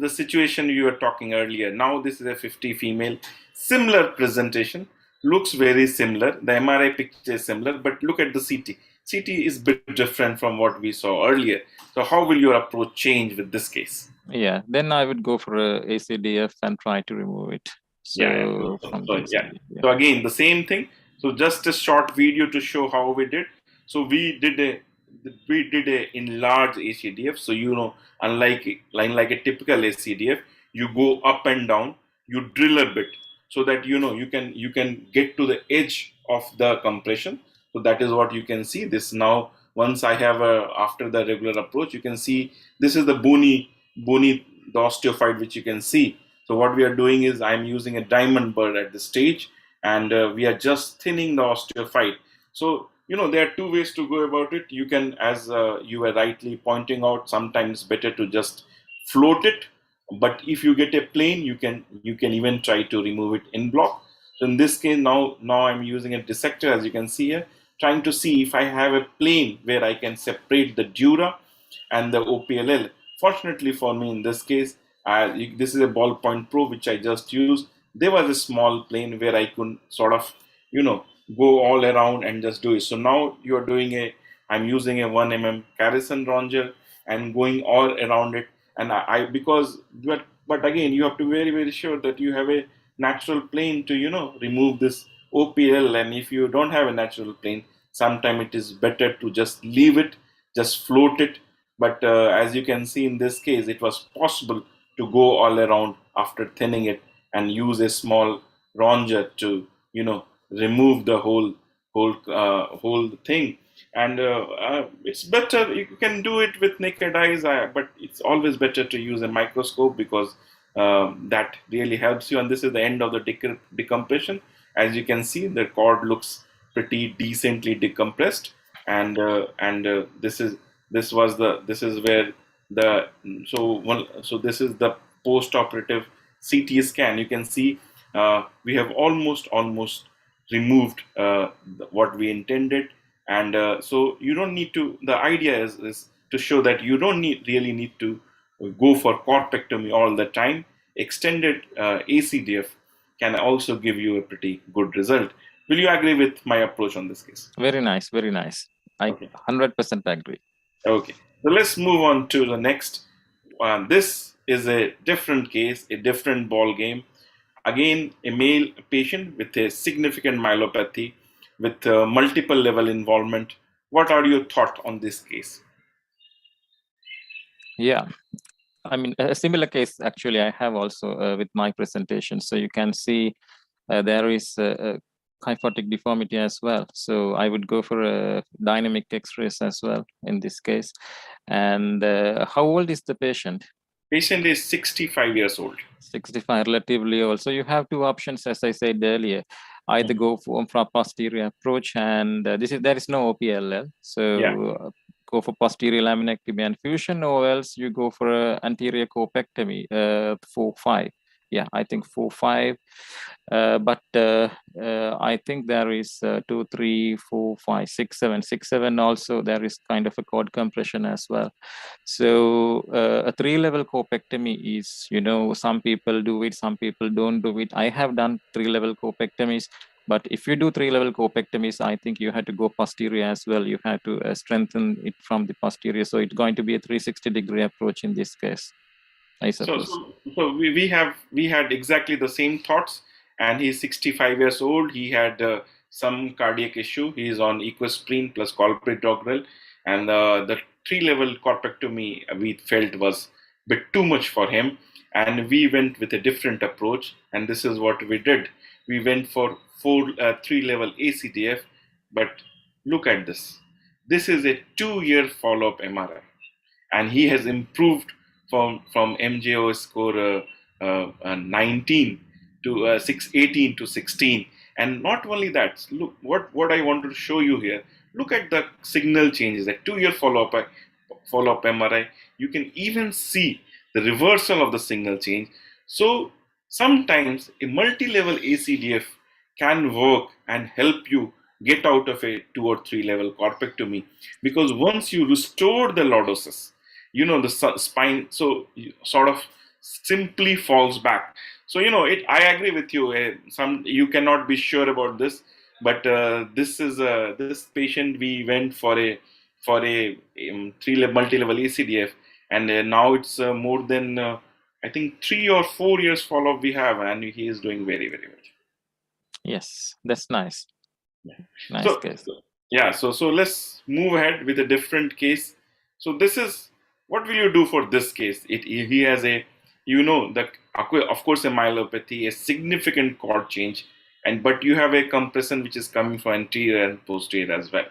Speaker 3: situation you were talking earlier. Now this is a 50 female, similar presentation, looks very similar. The MRI picture is similar, but look at the CT. CT is a bit different from what we saw earlier. So how will your approach change with this case?
Speaker 4: Yeah, then I would go for a ACDF and try to remove it. So
Speaker 3: again, the same thing. So just a short video to show how we did. So we did a enlarged ACDF. So unlike a typical ACDF, you go up and down, you drill a bit, so that you can get to the edge of the compression. So that is what you can see. This now, once I have after the regular approach, you can see this is the bony the osteophyte which you can see. So what we are doing is I'm using a diamond burr at this stage, and we are just thinning the osteophyte. So there are two ways to go about it. You can, as you were rightly pointing out, sometimes better to just float it. But if you get a plane, you can even try to remove it in block. So in this case, now I'm using a dissector, as you can see here, trying to see if I have a plane where I can separate the dura and the OPLL. Fortunately for me, in this case, this is a ballpoint probe which I just used. There was a small plane where I could sort of, go all around and just do it. So now I'm using a 1 mm Carrison ronger and going all around it. And but again, you have to be very, very sure that you have a natural plane to, remove this OPL. And if you don't have a natural plane, sometimes it is better to just leave it, just float it. But as you can see in this case, it was possible to go all around after thinning it and use a small ronger to, remove the whole thing. And it's better, you can do it with naked eyes, but it's always better to use a microscope, because that really helps you. And this is the end of the decompression. As you can see, the cord looks pretty decently decompressed, and this is where the so this is the post-operative CT scan. You can see we have almost removed what we intended. And so you don't need to, the idea is to show that you don't really need to go for corpectomy all the time. Extended ACDF can also give you a pretty good result. Will you agree with my approach on this case?
Speaker 4: Very nice, very nice. I 100% agree.
Speaker 3: Okay, so let's move on to the next. This is a different case, a different ball game. Again, a male patient with a significant myelopathy with multiple level involvement. What are your thoughts on this case?
Speaker 4: Yeah, I mean, a similar case actually I have also with my presentation. So you can see there is a kyphotic deformity as well. So I would go for a dynamic X-rays as well in this case. And how old is the patient?
Speaker 3: Patient is 65 years old.
Speaker 4: 65, relatively old. So you have two options, as I said earlier. Either go for posterior approach, and there is no OPLL. So go for posterior laminectomy and fusion, or else you go for anterior corpectomy, 4-5. Yeah, I think 4-5. But I think there is 2, 3, 4, 5, 6, 7. 6, 7 also, there is kind of a cord compression as well. So a 3-level corpectomy is, some people do it, some people don't do it. I have done 3-level corpectomies. But if you do 3-level corpectomies, I think you have to go posterior as well. You have to strengthen it from the posterior. So it's going to be a 360-degree approach in this case, I suppose.
Speaker 3: So we had exactly the same thoughts. And he's 65 years old. He had some cardiac issue. He is on equasprin plus clopidogrel. And the 3-level corpectomy we felt was a bit too much for him. And we went with a different approach. And this is what we did. We went for 3-level ACDF. But look at this. This is a 2-year follow-up MRI. And he has improved from MJO score 19 to 18 to 16. And not only that, look what I want to show you here. Look at the signal changes. That 2-year follow-up MRI. You can even see the reversal of the signal change. So sometimes a multi-level ACDF can work and help you get out of a 2 or 3-level corpectomy, because once you restore the lordosis, the spine sort of simply falls back. So I agree with you. You cannot be sure about this, but this patient, we went for a 3-level multi-level ACDF, and now it's more than I think 3 or 4 years follow-up we have, and he is doing very, very well.
Speaker 4: Yes, that's nice.
Speaker 3: Yeah.
Speaker 4: Nice case.
Speaker 3: Yeah. So let's move ahead with a different case. So this is what will you do for this case? He has a, of course, a myelopathy, a significant cord change, but you have a compression which is coming from anterior and posterior as well.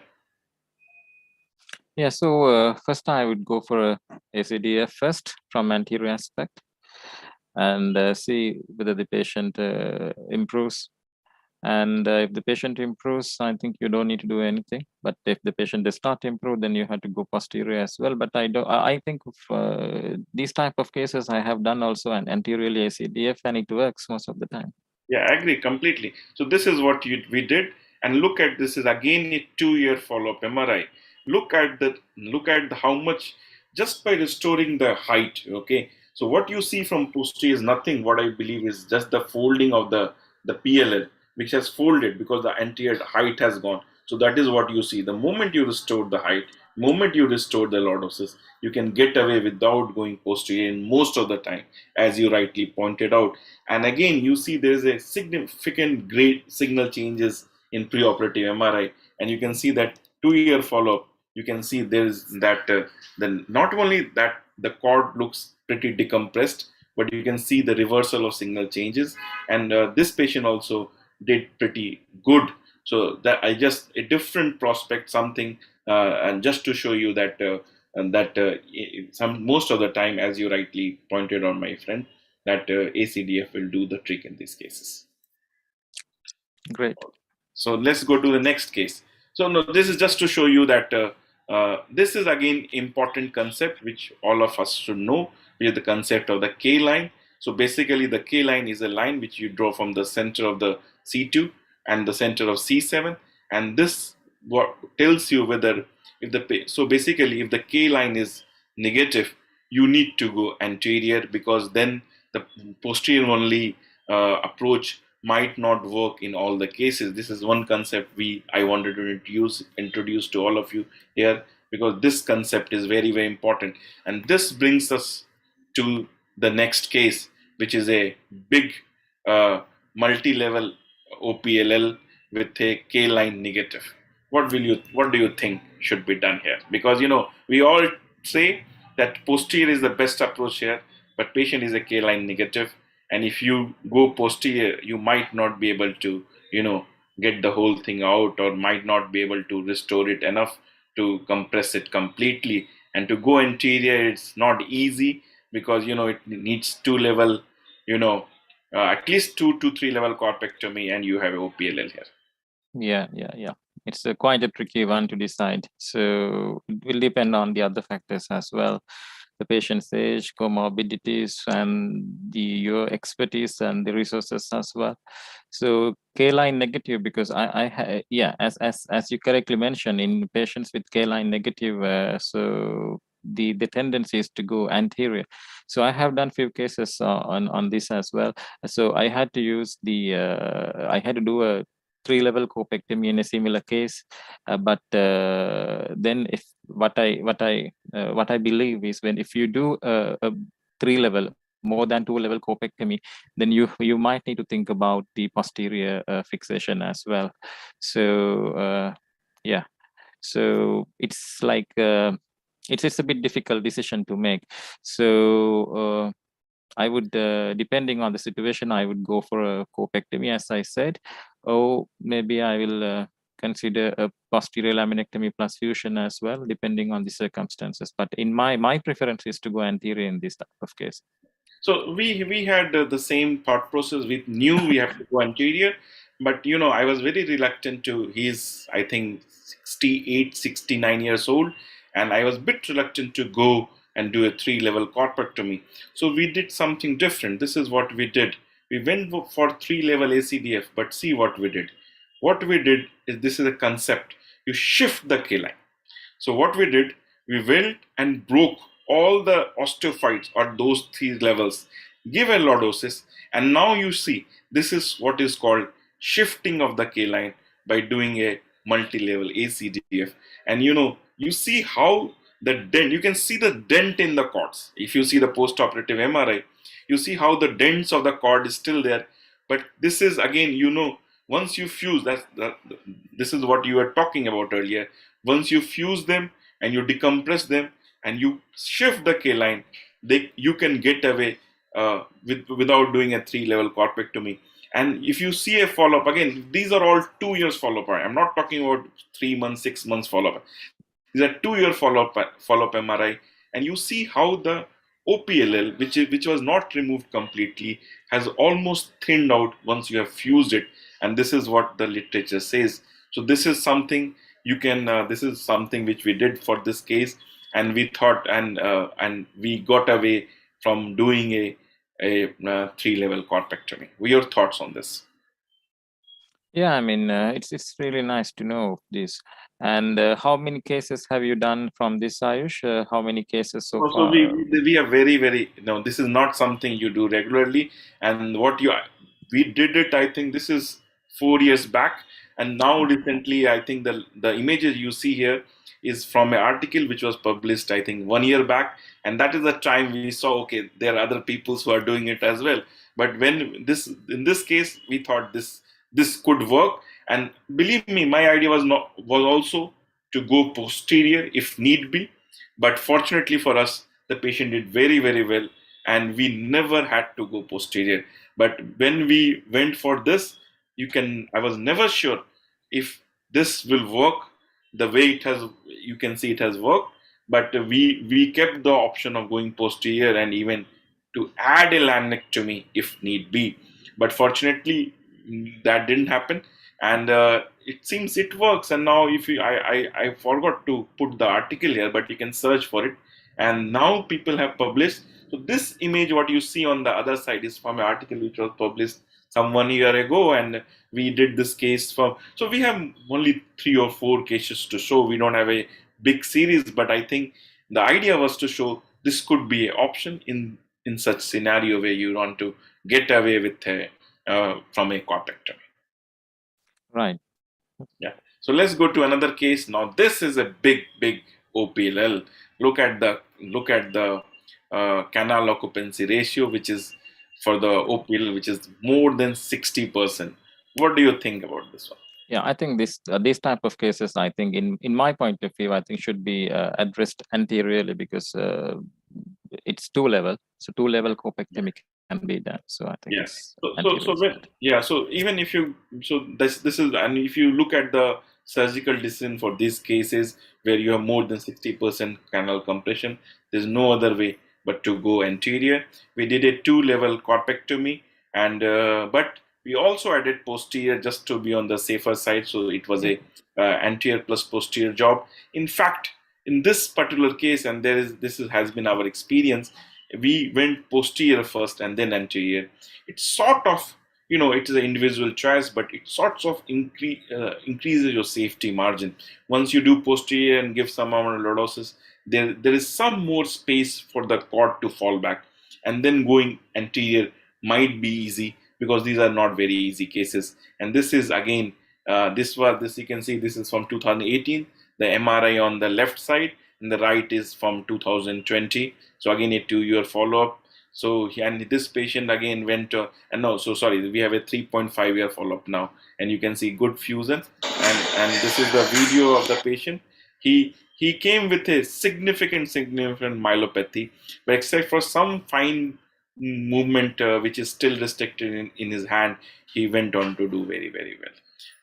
Speaker 4: Yeah, so first I would go for a ACDF first from anterior aspect and see whether the patient improves. And if the patient improves, I think you don't need to do anything. But if the patient does not improve, then you have to go posterior as well. But I think these type of cases I have done also an anteriorly ACDF, and it works most of the time.
Speaker 3: Yeah, I agree completely. So this is what we did, and look at this is again a 2-year follow-up MRI. Look at how much just by restoring the height. Okay, so what you see from posterior is nothing. What I believe is just the folding of the PLL, which has folded because the anterior height has gone. So that is what you see. The moment you restore the height, moment you restore the lordosis, you can get away without going posterior in most of the time, as you rightly pointed out. And again, you see there is a significant great signal changes in preoperative MRI, and you can see that 2-year follow-up. You can see there is that then not only that the cord looks pretty decompressed, but you can see the reversal of signal changes. And this patient also did pretty good. So that I just a different prospect, something, and just to show you that most of the time, as you rightly pointed out, my friend, that ACDF will do the trick in these cases.
Speaker 4: Great.
Speaker 3: So let's go to the next case. So no, this is just to show you that this is again important concept which all of us should know, which is the concept of the K line. So basically the K line is a line which you draw from the center of the C2 and the center of C7, and this what tells you whether so basically if the K line is negative, you need to go anterior, because then the posterior only approach might not work in all the cases. This is one concept I wanted to introduce to all of you here, because this concept is very, very important. And this brings us to the next case, which is a big multi-level OPLL with a K line negative. What do you think should be done here? Because we all say that posterior is the best approach here, but patient is a K line negative, and if you go posterior, you might not be able to get the whole thing out, or might not be able to restore it enough to compress it completely. And to go anterior, it's not easy, because it needs 2-level, at least 2 to 3 level corpectomy, and you have OPLL here.
Speaker 4: Yeah. It's quite a tricky one to decide. So it will depend on the other factors as well. The patient's age, comorbidities, and your expertise and the resources as well. So K-line negative, because as you correctly mentioned, in patients with K-line negative, so the tendency is to go anterior. So I have done few cases on this as well. So I had to use I had to do a 3-level corpectomy in a similar case, but then if what I believe is, if you do a 3-level, more than 2-level corpectomy, then you might need to think about the posterior fixation as well. So so it's like it's a bit difficult decision to make. So I would, depending on the situation, I would go for a corpectomy, as I said, or maybe I will consider a posterior laminectomy plus fusion as well, depending on the circumstances. But in my preference is to go anterior in this type of case.
Speaker 3: So we had the same thought process. We knew we have to go anterior, but I was very reluctant to. He's, I think, 68, 69 years old, and I was a bit reluctant to go and do a 3-level corpectomy. So we did something different. This is what we did. We went for 3-level ACDF, but see what we did. What we did is, this is a concept. You shift the K line. So what we did, we went and broke all the osteophytes or those 3 levels, give a lordosis, and now you see this is what is called shifting of the K line by doing a multi-level ACDF. And you see how the dent, you can see the dent in the cords. If you see the post-operative MRI, you see how the dents of the cord is still there. But this is again, once you fuse, this is what you were talking about earlier. Once you fuse them and you decompress them and you shift the K line, you can get away without doing a 3-level corpectomy. And if you see a follow-up, again, these are all 2 years follow-up. I'm not talking about 3 months, 6 months follow-up. These are 2-year follow-up MRI, and you see how the OPLL, which was not removed completely, has almost thinned out once you have fused it, and this is what the literature says. So this is something you can. This is something which we did for this case, and we thought, and we got away from doing a 3-level corpectomy. What are your thoughts on this?
Speaker 4: Yeah, I mean, it's really nice to know this. And how many cases have you done from this, Ayush? How many cases so
Speaker 3: So
Speaker 4: far?
Speaker 3: we are very this is not something you do regularly, and we did it. I think this is 4 years back, and now recently I think the images you see here is from an article which was published I think 1 year back, and that is the time we saw okay, there are other people who are doing it as well. But when in this case we thought this could work, and believe me, my idea was also to go posterior if need be. But fortunately for us, the patient did very well, and we never had to go posterior. But when we went for this, I was never sure if this will work the way it has. You can see it has worked, but we kept the option of going posterior and even to add a laminectomy if need be. But fortunately, that didn't happen, and it seems it works. And now if you I forgot to put the article here, but you can search for it, and now people have published. So this image what you see on the other side is from an article which was published some 1 year ago, and we did this case from. So we have only 3 or 4 cases to show. We don't have a big series, but I think the idea was to show this could be an option in such scenario where you want to get away with from a corpectomy.
Speaker 4: Right.
Speaker 3: Yeah. So let's go to another case. Now this is a big OPLL. Look at the canal occupancy ratio, which is for the OPLL, which is more than 60%. What do you think about this one?
Speaker 4: Yeah, I think these type of cases, I think in my point of view, I think should be addressed anteriorly, because it's 2-level. So 2-level corpectomy can be done. So I think
Speaker 3: Yes. So even if you this is, and if you look at the surgical decision for these cases where you have more than 60% canal compression, there's no other way but to go anterior. We did a 2-level corpectomy, and but we also added posterior just to be on the safer side. So it was a anterior plus posterior job. In fact, in this particular case, and has been our experience, we went posterior first and then anterior. It's sort of, it is an individual choice, but it sort of increases your safety margin. Once you do posterior and give some amount of lordosis, there is some more space for the cord to fall back, and then going anterior might be easy, because these are not very easy cases. And this is again, this you can see this is from 2018, the MRI on the left side, and the right is from 2020. So again, a 2-year follow-up. So and this patient again went we have a 3.5-year follow-up now, and you can see good fusion. And this is the video of the patient. He came with a significant myelopathy, but except for some fine movement which is still restricted in his hand, he went on to do very well.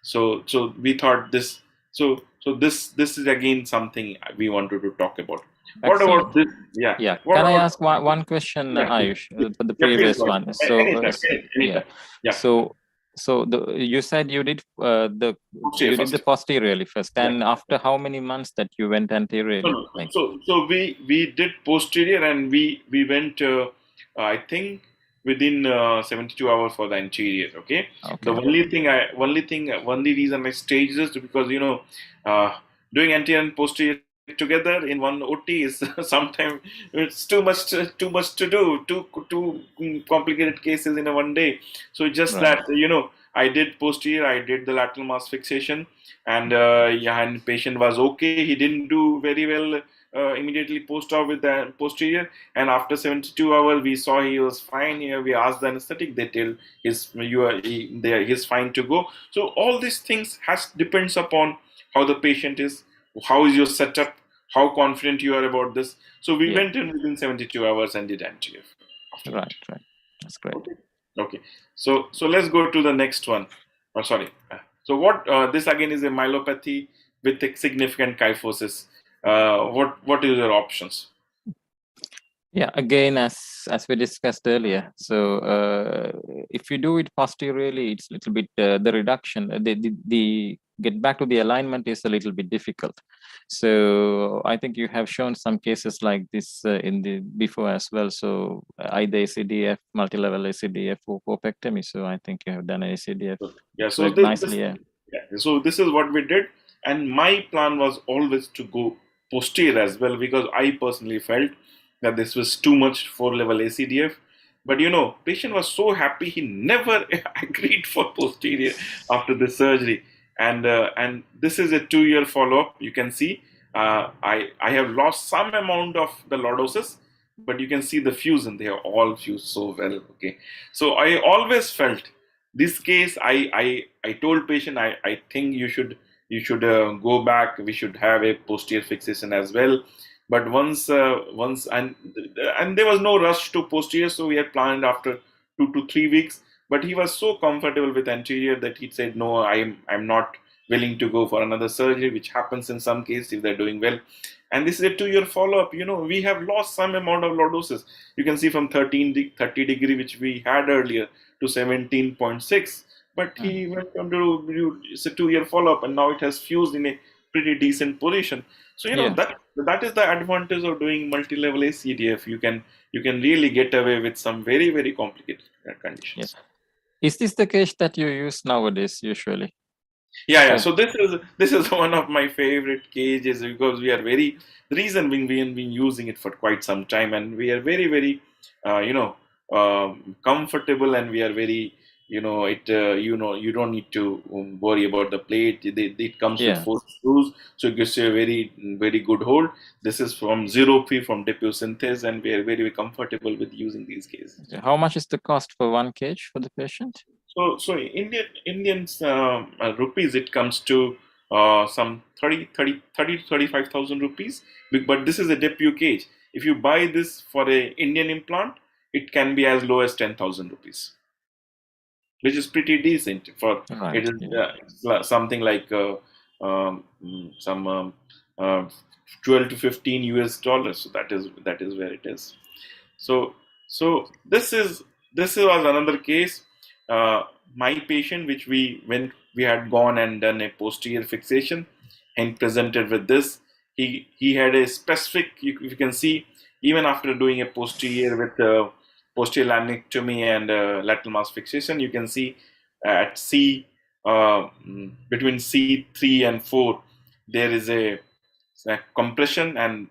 Speaker 3: So we thought this. So this is again something we wanted to talk about. What about this? Yeah.
Speaker 4: Can I ask one question, Ayush, for the previous one? So you said you did the posteriorly first, and after how many months that you went anteriorly?
Speaker 3: So we did posterior, and we went I think within 72 hours for the anterior. Okay. The only reason I staged this because doing anterior and posterior together in one OT is sometimes it's too much to do, two complicated cases in a one day. So just that I did posterior, I did the lateral mass fixation, and and patient was okay. He didn't do very well immediately post-op with the posterior, and after 72 hours we saw he was fine. We asked the anesthetic, they tell he's fine to go. So all these things depends upon how the patient is, how is your setup, how confident you are about this. So we went in within 72 hours and did anterior.
Speaker 4: Right. That's great.
Speaker 3: Okay. Okay. So let's go to the next one. Oh, sorry. So what? This again is a myelopathy with a significant kyphosis. What is your options?
Speaker 4: Yeah, again, as we discussed earlier, so if you do it posteriorly, it's a little bit the reduction, the get back to the alignment is a little bit difficult. So I think you have shown some cases like this in the before as well. So either ACDF, multi-level ACDF, or corpectomy. So I think you have done ACDF
Speaker 3: Yeah. So
Speaker 4: quite nicely. Yeah.
Speaker 3: So this is what we did, and my plan was always to go posterior as well, because I personally felt that this was too much 4-level ACDF. But patient was so happy, he never agreed for posterior after the surgery. And this is a 2-year follow-up. You can see I have lost some amount of the lordosis, but you can see the fusion. They are all fused so well. Okay, so I always felt this case. I told patient, I think you should go back. We should have a posterior fixation as well. But once and there was no rush to posterior, so we had planned after 2 to 3 weeks. But he was so comfortable with anterior that he said, no, I'm not willing to go for another surgery, which happens in some cases if they're doing well. And this is a 2-year follow-up. We have lost some amount of lordosis. You can see from 30 degree, which we had earlier, to 17.6. But he went on to do, it's a 2-year follow-up, and now it has fused in a pretty decent position. So
Speaker 4: Yeah.
Speaker 3: that is the advantage of doing multi-level ACDF. You can really get away with some very, very complicated conditions.
Speaker 4: Is this the case that you use nowadays usually?
Speaker 3: Yeah. So this is one of my favorite cages, because we are the reason being we have been using it for quite some time, and we are very, very comfortable, and we are very you don't need to worry about the plate. It comes with 4 screws, so it gives you a very, very good hold. This is from Zero P from Depu Synthes, and we are very, very comfortable with using these cases.
Speaker 4: How much is the cost for one cage for the patient?
Speaker 3: So Indian rupees, it comes to some 35,000 rupees. But this is a Depu cage. If you buy this for a Indian implant, it can be as low as 10,000 rupees, which is pretty decent for it is it's something like some 12 to 15 US dollars. So that is where it is. So this was another case. My patient, which we had gone and done a posterior fixation and presented with this, he had a specific, you can see, even after doing a posterior with posterior laminectomy and lateral mass fixation, you can see at between C3 and 4 there is a compression, and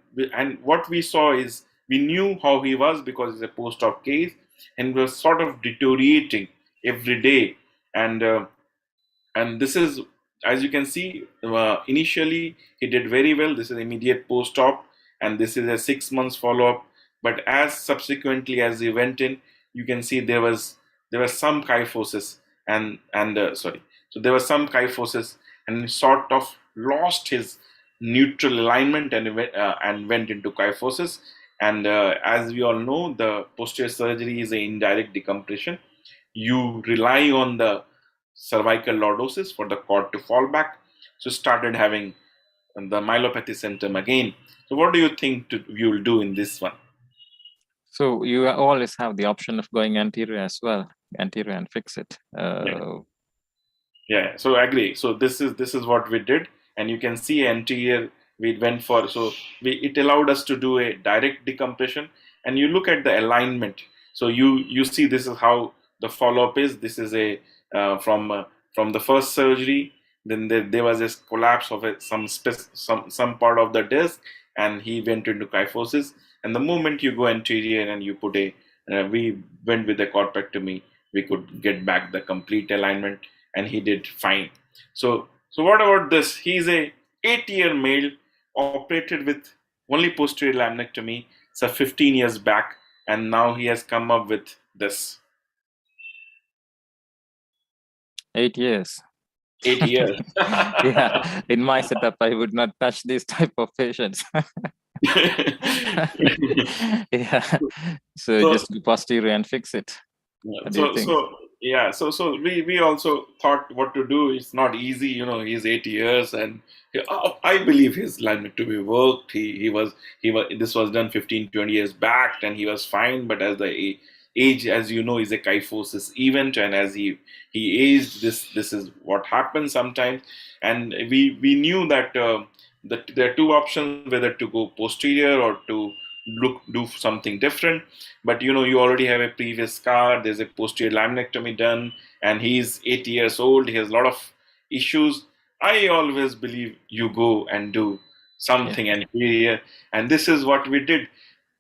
Speaker 3: what we saw is, we knew how he was because it's a post-op case, and was sort of deteriorating every day. And this is, as you can see, initially he did very well. This is immediate post-op, and this is a 6 months follow-up. But as subsequently as he went in, you can see there was some kyphosis, so there was some kyphosis, and he sort of lost his neutral alignment and went into kyphosis. And as we all know, the posterior surgery is an indirect decompression. You rely on the cervical lordosis for the cord to fall back. So started having the myelopathy symptom again. So what do you think you will do in this one?
Speaker 4: So you always have the option of going anterior as well, anterior and fix it.
Speaker 3: Yeah. So I agree. So this is what we did, and you can see anterior we went for. So it allowed us to do a direct decompression, and you look at the alignment. So you see this is how the follow-up is. This is a from the first surgery. Then there was a collapse of some part of the disc, and he went into kyphosis. And the moment you go anterior and you put we went with a corpectomy, we could get back the complete alignment, and he did fine. So what about this? He's a 8-year male, operated with only posterior laminectomy, so 15 years back, and now he has come up with this.
Speaker 4: 8 years.
Speaker 3: 8 years.
Speaker 4: Yeah, in my setup, I would not touch these type of patients. Yeah, so just do posterior and fix it.
Speaker 3: Yeah.
Speaker 4: What do you think?
Speaker 3: So we also thought what to do. It's not easy, He's 8 years, and I believe his line to be worked. He was this was done 15-20 years back, and he was fine. But as the age, as you know, is a kyphosis event, and as he aged, this is what happens sometimes. And we knew that that there are two options: whether to go posterior or to do something different. But you already have a previous scar. There's a posterior laminectomy done, and he's 80 years old. He has a lot of issues. I always believe you go and do something anterior, and this is what we did.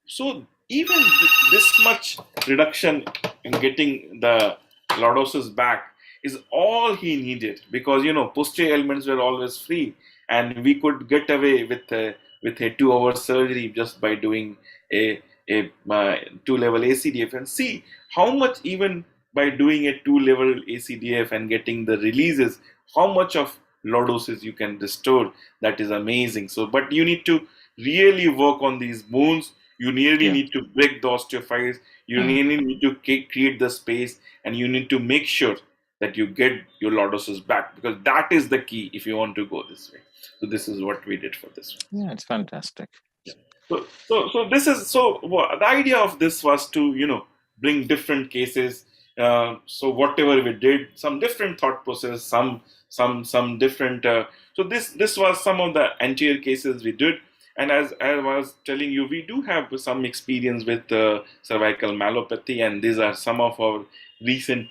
Speaker 3: So even this much reduction in getting the lordosis back is all he needed, because posterior elements were always free, and we could get away with a 2-hour surgery just by doing a 2-level ACDF, and see how much, even by doing a 2-level ACDF and getting the releases, how much of lordosis you can restore. That is amazing. So, but you need to really work on these bones. You really need to break the osteophytes. You really need to create the space, and you need to make sure that you get your lordosis back, because that is the key if you want to go this way. So this is what we did for this one.
Speaker 4: Yeah, it's fantastic.
Speaker 3: So this is the idea of this was to bring different cases. So whatever we did, some different thought process, some different. So this was some of the anterior cases we did. And as I was telling you, we do have some experience with cervical myelopathy, and these are some of our recent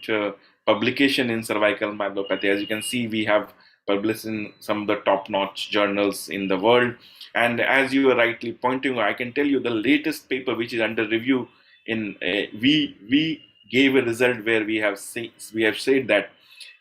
Speaker 3: publication in cervical myelopathy. As you can see, we have published in some of the top-notch journals in the world. And as you were rightly pointing, I can tell you the latest paper, which is under review, in we gave a result where we have said that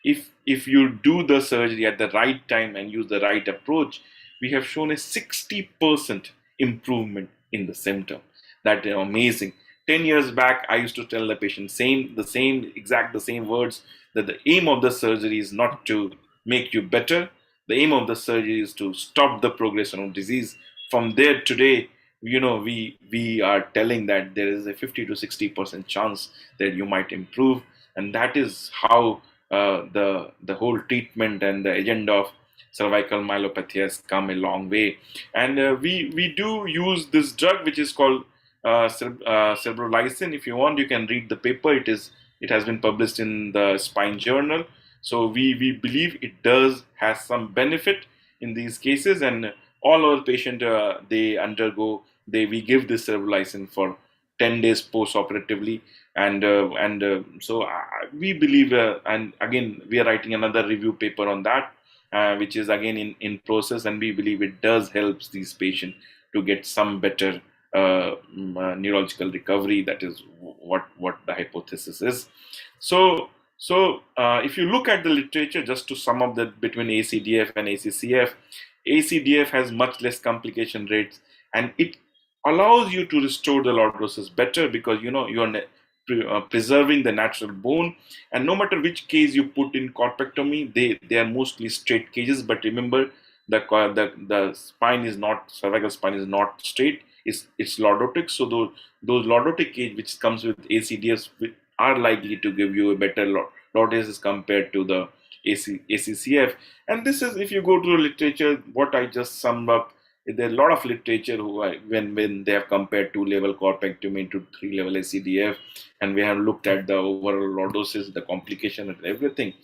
Speaker 3: if you do the surgery at the right time and use the right approach, we have shown a 60% improvement in the symptom. That is amazing. 10 years back, I used to tell the patient the same words, that the aim of the surgery is not to make you better. The aim of the surgery is to stop the progression of disease. From there, today, we are telling that there is a 50 to 60% chance that you might improve, and that is how the whole treatment and the agenda of cervical myelopathy has come a long way. And we do use this drug, which is called cerebrolysine. If you want, you can read the paper. It has been published in the Spine Journal. So we believe it has some benefit in these cases, and all our patients we give this cerebrolysine for 10 days post-operatively, so we believe, and again we are writing another review paper on that, which is again in process, and we believe it does helps these patients to get some better neurological recovery. That is what the hypothesis is. So if you look at the literature, just to sum up that between ACDF and ACCF, ACDF has much less complication rates, and it allows you to restore the lordosis better, because you're preserving the natural bone. And no matter which case you put in corpectomy, they are mostly straight cases. But remember, the cervical spine is not straight; it's lordotic. So those lordotic case which comes with ACDFs are likely to give you a better lordosis compared to the ACCF. And this is, if you go to the literature, what I just summed up. There's a lot of literature when they have compared 2-level corpectomy to 3-level ACDF, and we have looked at the overall lordosis, the complication, and everything.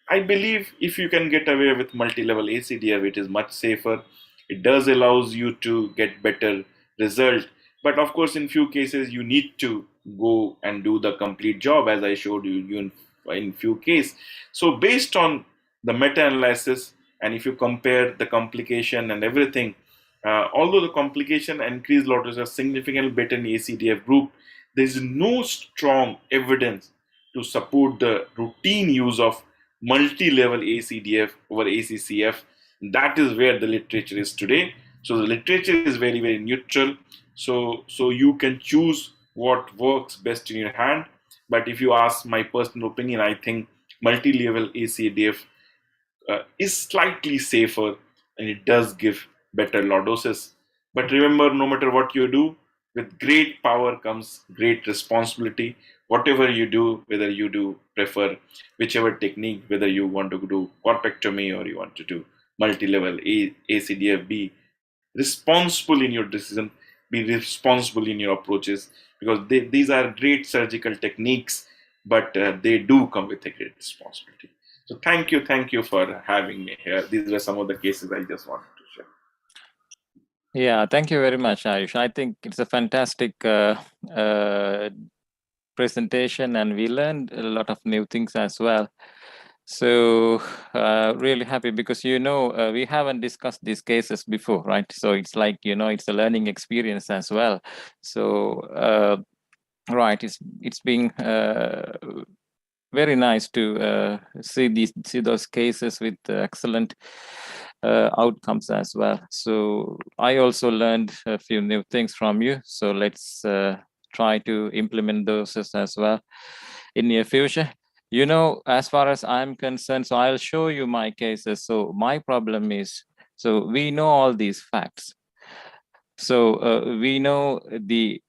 Speaker 3: I believe if you can get away with multi-level ACDF, it is much safer. It does allows you to get better result, but of course, in few cases, you need to go and do the complete job, as I showed you in few cases. So based on the meta-analysis, and if you compare the complication and everything, although the complication and increased lordosis are significantly better in ACDF group, there is no strong evidence to support the routine use of multi-level ACDF over ACCF. That is where the literature is today. So the literature is very, very neutral. So you can choose what works best in your hand. But if you ask my personal opinion, I think multi-level ACDF is slightly safer, and it does give better lordosis. But remember, no matter what you do, with great power comes great responsibility. whatever you do, whether you do prefer whichever technique, whether you want to do corpectomy or you want to do multi-level ACDF, be responsible in your decision, be responsible in your approaches, because these are great surgical techniques, but they do come with a great responsibility. So thank you for having me here. These were some of the cases I just wanted to share.
Speaker 4: Yeah, thank you very much, Ayush. I think it's a fantastic presentation, and we learned a lot of new things as well. So really happy, because we haven't discussed these cases before, right? So it's like it's a learning experience as well. So right, it's been very nice to see those cases with excellent outcomes as well. So I also learned a few new things from you. So let's try to implement those as well in near future. As far as I'm concerned, so I'll show you my cases. So my problem is, so we know all these facts. So we know the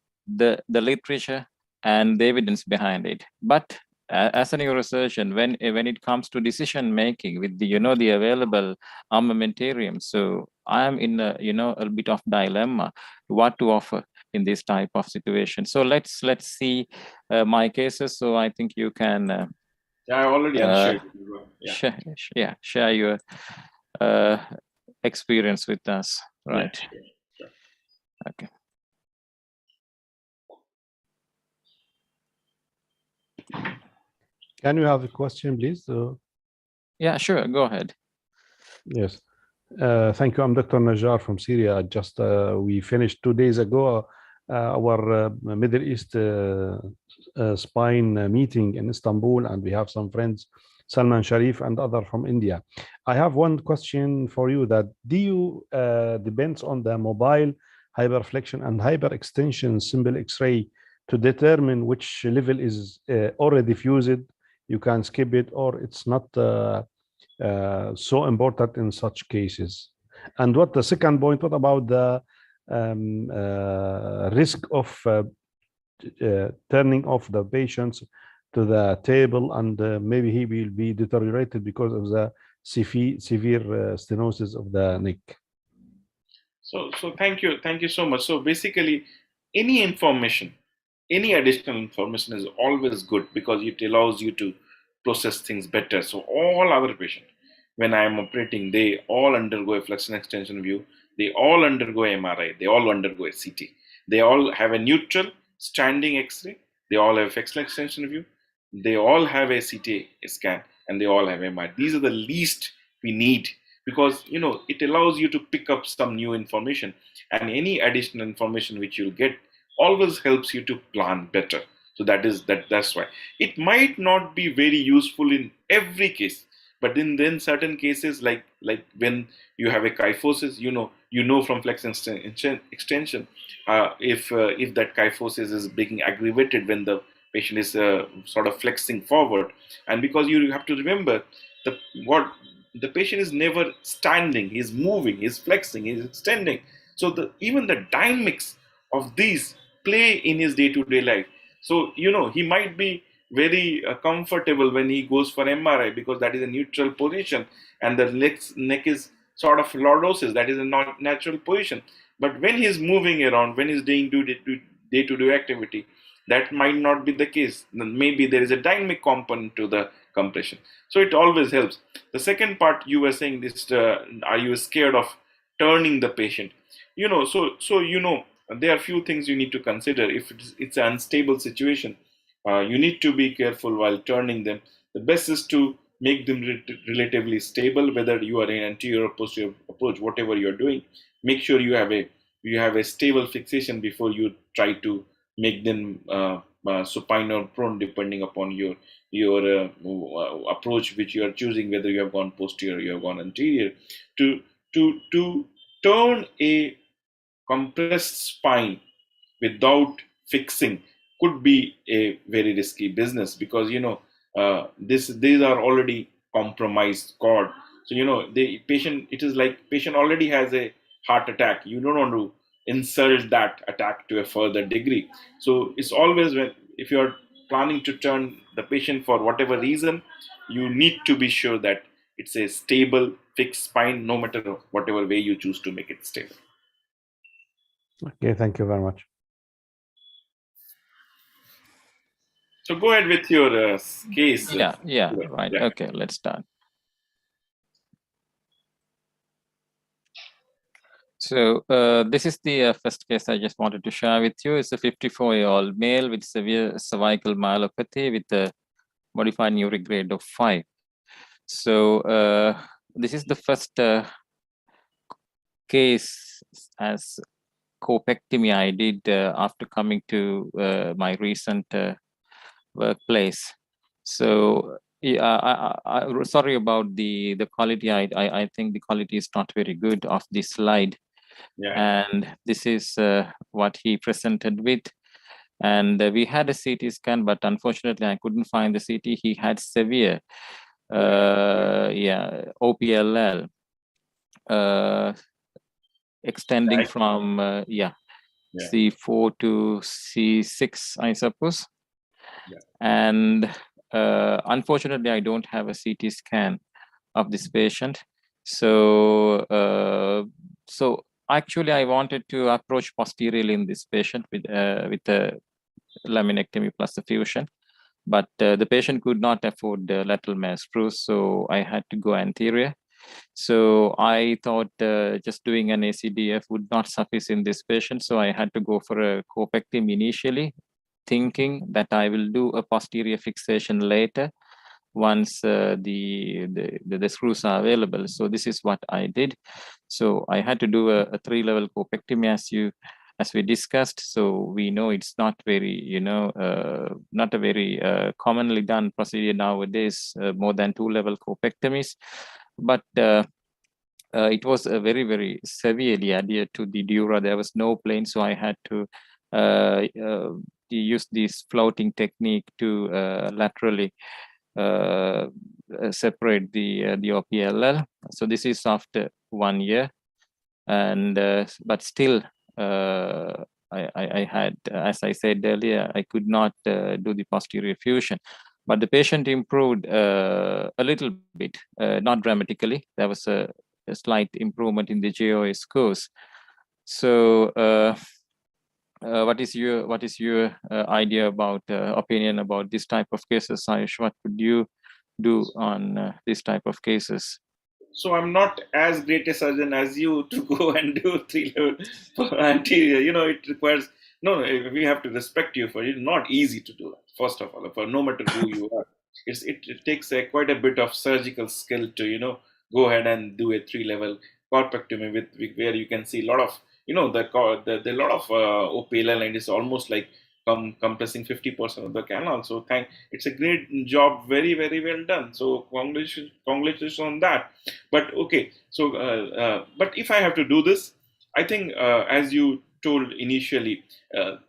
Speaker 4: literature and the evidence behind it. But as a neurosurgeon, when it comes to decision making with the the available armamentarium, so I'm in a bit of dilemma what to offer in this type of situation. So let's see my cases. So I think you can
Speaker 3: I already unshared.
Speaker 4: share your experience with us, right?
Speaker 3: Yeah, sure.
Speaker 4: Okay.
Speaker 5: Can you have a question, please?
Speaker 4: Yeah, sure. Go ahead.
Speaker 5: Yes. Thank you. I'm Dr. Najjar from Syria. Just we finished 2 days ago our Middle East spine meeting in Istanbul, and we have some friends, Salman Sharif and other from India. I have one question for you. That do you depends on the mobile hyperflexion and hyperextension simple X-ray to determine which level is already fused? You can skip it, or it's not so important in such cases. And what the second point, what about the risk of turning off the patients to the table, and maybe he will be deteriorated because of the severe stenosis of the neck?
Speaker 3: So thank you so much. So basically, any information, any additional information is always good, because it allows you to process things better. So all our patients, when I am operating, they all undergo a flexion extension view, they all undergo MRI, they all undergo a CT, they all have a neutral standing X-ray, they all have flexion extension view, they all have a CT scan, and they all have MRI. These are the least we need, because it allows you to pick up some new information, and any additional information which you'll get always helps you to plan better. So that's why it might not be very useful in every case, but in then certain cases, like when you have a kyphosis, from flexion extension, if that kyphosis is being aggravated when the patient is sort of flexing forward, and because you have to remember the patient is never standing, he's moving, he's flexing, he's extending. So even the dynamics of these play in his day-to-day life. So he might be very comfortable when he goes for MRI, because that is a neutral position, and the neck is sort of lordosis, that is a not natural position. But when he's moving around, when he's doing day-to-day activity, that might not be the case. Maybe there is a dynamic component to the compression. So it always helps. The second part, you were saying this, are you scared of turning the patient? There are few things you need to consider. If it's an unstable situation, you need to be careful while turning them. The best is to make them relatively stable, whether you are in anterior or posterior approach, whatever you're doing. Make sure you have a stable fixation before you try to make them supine or prone, depending upon your approach which you are choosing, whether you have gone posterior or you have gone anterior. To turn a compressed spine without fixing could be a very risky business, because these are already compromised cord. So the patient, it is like patient already has a heart attack. You don't want to insult that attack to a further degree. So it's always, if you are planning to turn the patient for whatever reason, you need to be sure that it's a stable, fixed spine, no matter whatever way you choose to make it stable.
Speaker 5: Okay, thank you very much.
Speaker 3: So go ahead with your case.
Speaker 4: Yeah, right.
Speaker 3: Yeah.
Speaker 4: Okay, let's start. So this is the first case I just wanted to share with you. It's a 54-year-old male with severe cervical myelopathy with a modified uric grade of 5. So this is the first case as corpectomy I did after coming to my recent workplace. So yeah, sorry about the quality. I think the quality is not very good of this slide.
Speaker 3: Yeah.
Speaker 4: And this is what he presented with. And we had a CT scan, but unfortunately I couldn't find the CT. He had severe OPLL extending from C4 to C6, I suppose.
Speaker 3: Yeah.
Speaker 4: And unfortunately I don't have a CT scan of this patient. So so actually I wanted to approach posteriorly in this patient with a laminectomy plus a fusion, but the patient could not afford the lateral mass screws, so I had to go anterior. So I thought just doing an ACDF would not suffice in this patient, so I had to go for a corpectomy initially, thinking that I will do a posterior fixation later once the screws are available. So this is what I did. So I had to do a 3-level corpectomy as we discussed. So we know it's not very, not a very commonly done procedure nowadays, more than 2-level corpectomies. But it was a very, very severely adhered to the dura. There was no plane, so I had to use this floating technique to laterally separate the OPLL. So this is after 1 year, and but still I had, as I said earlier, I could not do the posterior fusion. But the patient improved a little bit, not dramatically. There was a slight improvement in the JOA scores. So what is your idea about opinion about this type of cases, Ayush? What would you do on this type of cases?
Speaker 3: So I'm not as great a surgeon as you to go and do 3-level for anterior. It requires we have to respect you for it. It's not easy to do that. First of all, for no matter who you are, it takes quite a bit of surgical skill to go ahead and do a 3-level corpectomy with where you can see a lot of the lot of OPLL, and it's almost like compressing 50% of the canal. So it's a great job, very, very well done. So congratulations on that. But okay, so but if I have to do this, I think as you told initially,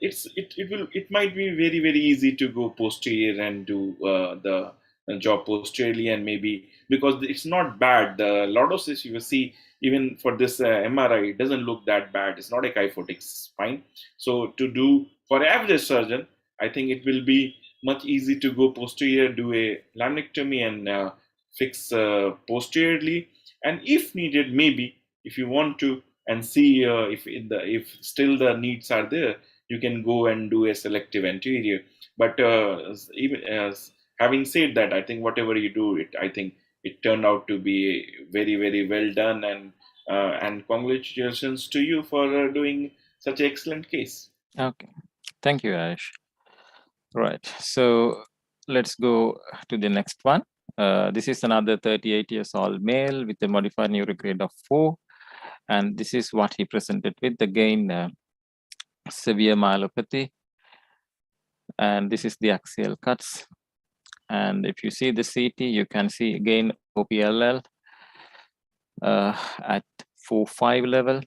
Speaker 3: it might be very, very easy to go posterior and do the job posteriorly, and maybe because it's not bad. The lordosis you will see even for this MRI, it doesn't look that bad. It's not a kyphotic spine. So to do for average surgeon, I think it will be much easy to go posterior, do a laminectomy and fix posteriorly, and if needed, maybe if you want to and see if still the needs are there, you can go and do a selective anterior. But even as having said that, I think whatever you do, I think it turned out to be very, very well done, and congratulations to you for doing such an excellent case.
Speaker 4: Okay, thank you, Ayush. Right, so let's go to the next one. This is another 38 years old male with a modified uric grade of 4, and this is what he presented with. Again, severe myelopathy, and this is the axial cuts. And if you see the CT, you can see again OPLL at 4-5 level.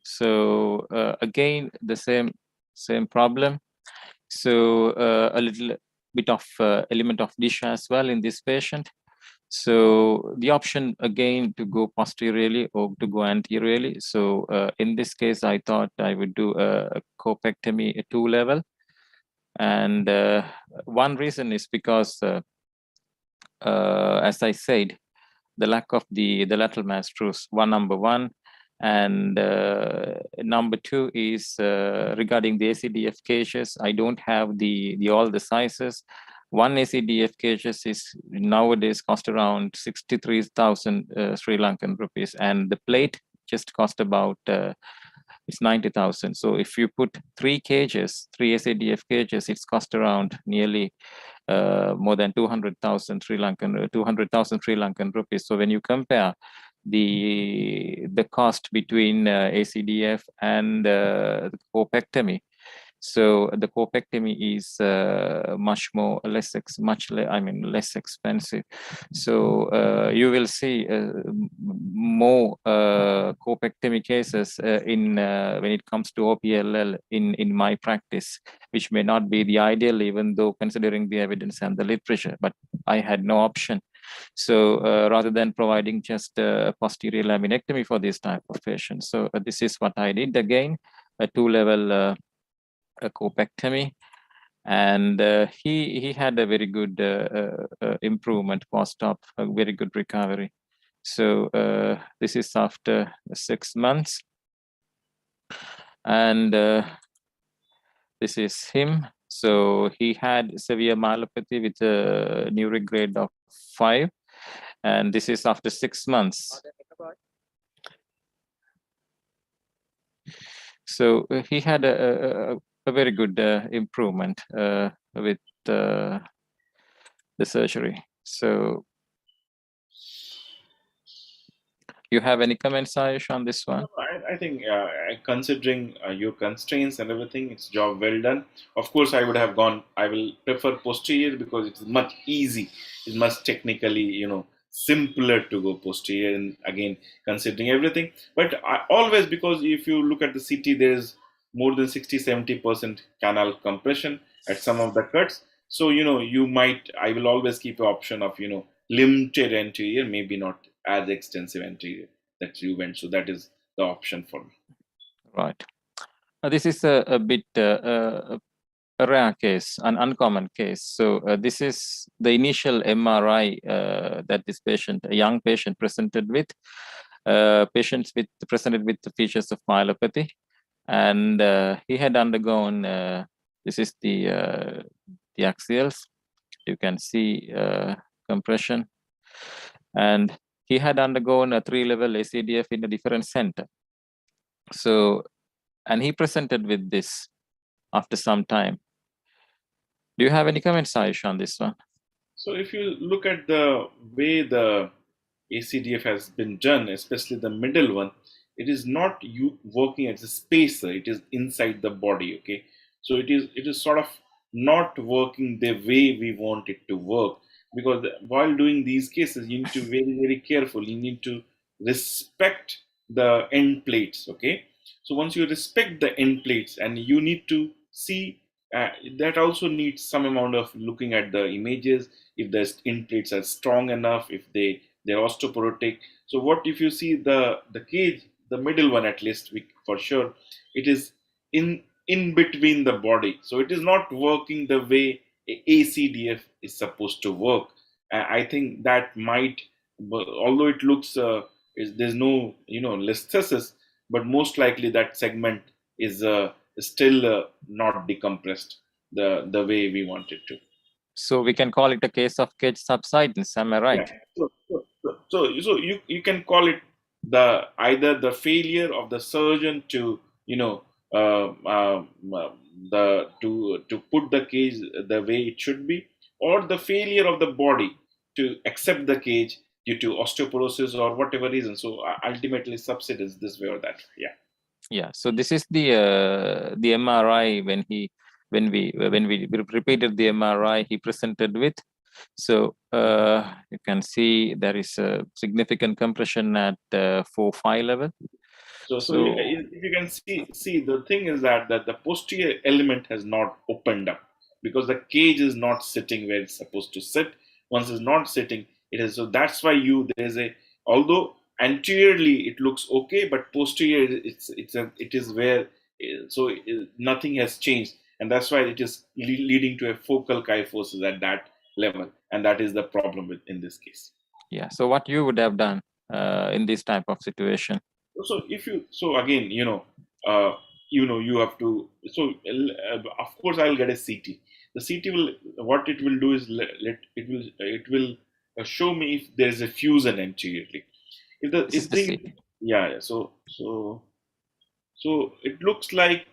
Speaker 4: So again, the same problem. So a little bit of element of dish as well in this patient. So the option again to go posteriorly or to go anteriorly. So in this case, I thought I would do a corpectomy at 2 level. And one reason is because, as I said, the lack of the lateral mass truths, number one. And number two is regarding the ACDF cases. I don't have the all the sizes. One ACDF cases is nowadays cost around 63,000 Sri Lankan rupees, and the plate just cost about it's 90,000. So if you put three ACDF cages, it's cost around nearly more than 200,000 Sri Lankan rupees. So when you compare the cost between ACDF and the corpectomy, so the corpectomy is less expensive. So you will see more corpectomy cases in when it comes to OPLL in my practice, which may not be the ideal, even though considering the evidence and the literature, but I had no option. So rather than providing just a posterior laminectomy for this type of patients, so this is what I did. Again, a 2-level corpectomy, and he had a very good improvement post-op, a very good recovery. So this is after 6 months, and this is him. So he had severe myelopathy with a neuric grade of 5, and this is after 6 months. So he had a very good improvement with the surgery. So you have any comments, Ayush, on this one?
Speaker 3: I think considering your constraints and everything, it's job well done. Of course, I will prefer posterior because it's much easy. It's much technically, simpler to go posterior, and again, considering everything. But always, because if you look at the CT, there is more than 60-70% canal compression at some of the cuts. So, I will always keep the option of, limited anterior, maybe not as extensive anterior that you went. So that is the option for me.
Speaker 4: Right. This is a bit a rare case, an uncommon case. So this is the initial MRI that this patient, a young patient, presented with. Presented with the features of myelopathy, and he had undergone. This is the axials. You can see compression, and he had undergone a 3-level ACDF in a different center. So, and he presented with this after some time. Do you have any comments, Ayush, on this one?
Speaker 3: So if you look at the way the ACDF has been done, especially the middle one, it is not you working as a spacer, it is inside the body, okay? So it is sort of not working the way we want it to work, because while doing these cases, you need to be very, very careful. You need to respect the end plates, okay? So once you respect the end plates, and you need to see that also needs some amount of looking at the images, if the end plates are strong enough, if they're osteoporotic. So what if you see the cage, the middle one at least, for sure, it is in between the body. So it is not working the way ACDF is supposed to work. I think that might, although it looks, there's no, listhesis, but most likely that segment is still not decompressed the way we want it to.
Speaker 4: So we can call it a case of cage subsidence, am I right?
Speaker 3: Yeah. So you can call it either the failure of the surgeon to to put the cage the way it should be, or the failure of the body to accept the cage due to osteoporosis or whatever reason. So ultimately, subset is this way or that. Yeah.
Speaker 4: Yeah. So this is the MRI when we repeated the MRI he presented with. So you can see there is a significant compression at 4-5 level.
Speaker 3: So if you can see the thing is that the posterior element has not opened up, because the cage is not sitting where it's supposed to sit. Once it's not sitting, it is. So that's why although anteriorly it looks okay, but posterior it is where, so nothing has changed. and that's why it is leading to a focal kyphosis at that level, and that is the problem in this case.
Speaker 4: Yeah. So what you would have done in this type of situation?
Speaker 3: So if you, so again, you have to, so of course I'll get a CT. The CT will, what it will do is it will show me if there is a fusion anteriorly.
Speaker 4: This is
Speaker 3: If
Speaker 4: the
Speaker 3: the,
Speaker 4: CT.
Speaker 3: yeah, so it looks like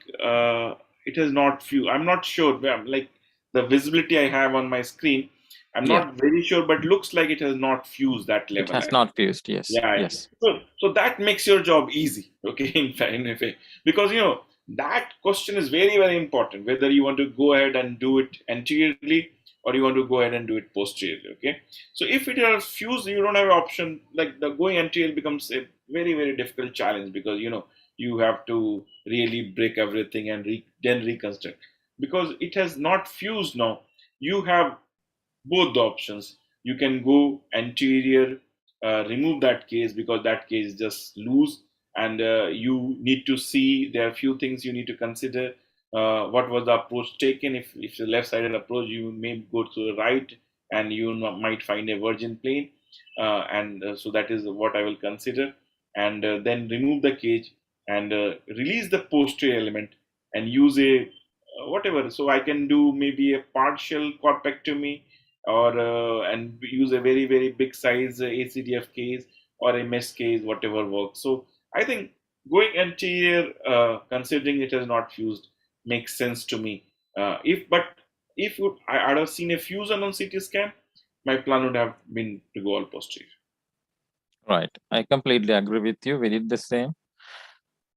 Speaker 3: it has not fused. I'm not sure. Like the visibility I have on my screen, I'm
Speaker 4: Yeah.
Speaker 3: not very sure, but looks like it has not fused that
Speaker 4: It
Speaker 3: level.
Speaker 4: has not fused. Yes.
Speaker 3: Yeah.
Speaker 4: Yes.
Speaker 3: So that makes your job easy. Okay, in fact, in a way, because that question is very, very important. Whether you want to go ahead and do it anteriorly or you want to go ahead and do it posteriorly. Okay. So if it is fused, you don't have an option. Like the going anterior becomes a very, very difficult challenge, because you have to really break everything and then reconstruct, because it has not fused. Now you have both the options. You can go anterior, remove that case, because that case is just loose, and you need to see, there are a few things you need to consider. What was the approach taken? If the left-sided approach, you may go to the right, and you might find a virgin plane, and so that is what I will consider, and then remove the cage and release the posterior element and use a whatever. So I can do maybe a partial corpectomy, or and use a very, very big size ACDF case or a mesh case, whatever works. So I think going anterior, considering it has not fused, makes sense to me. If I'd have seen a fusion on CT scan, my plan would have been to go all posterior.
Speaker 4: Right. I completely agree with you. We did the same.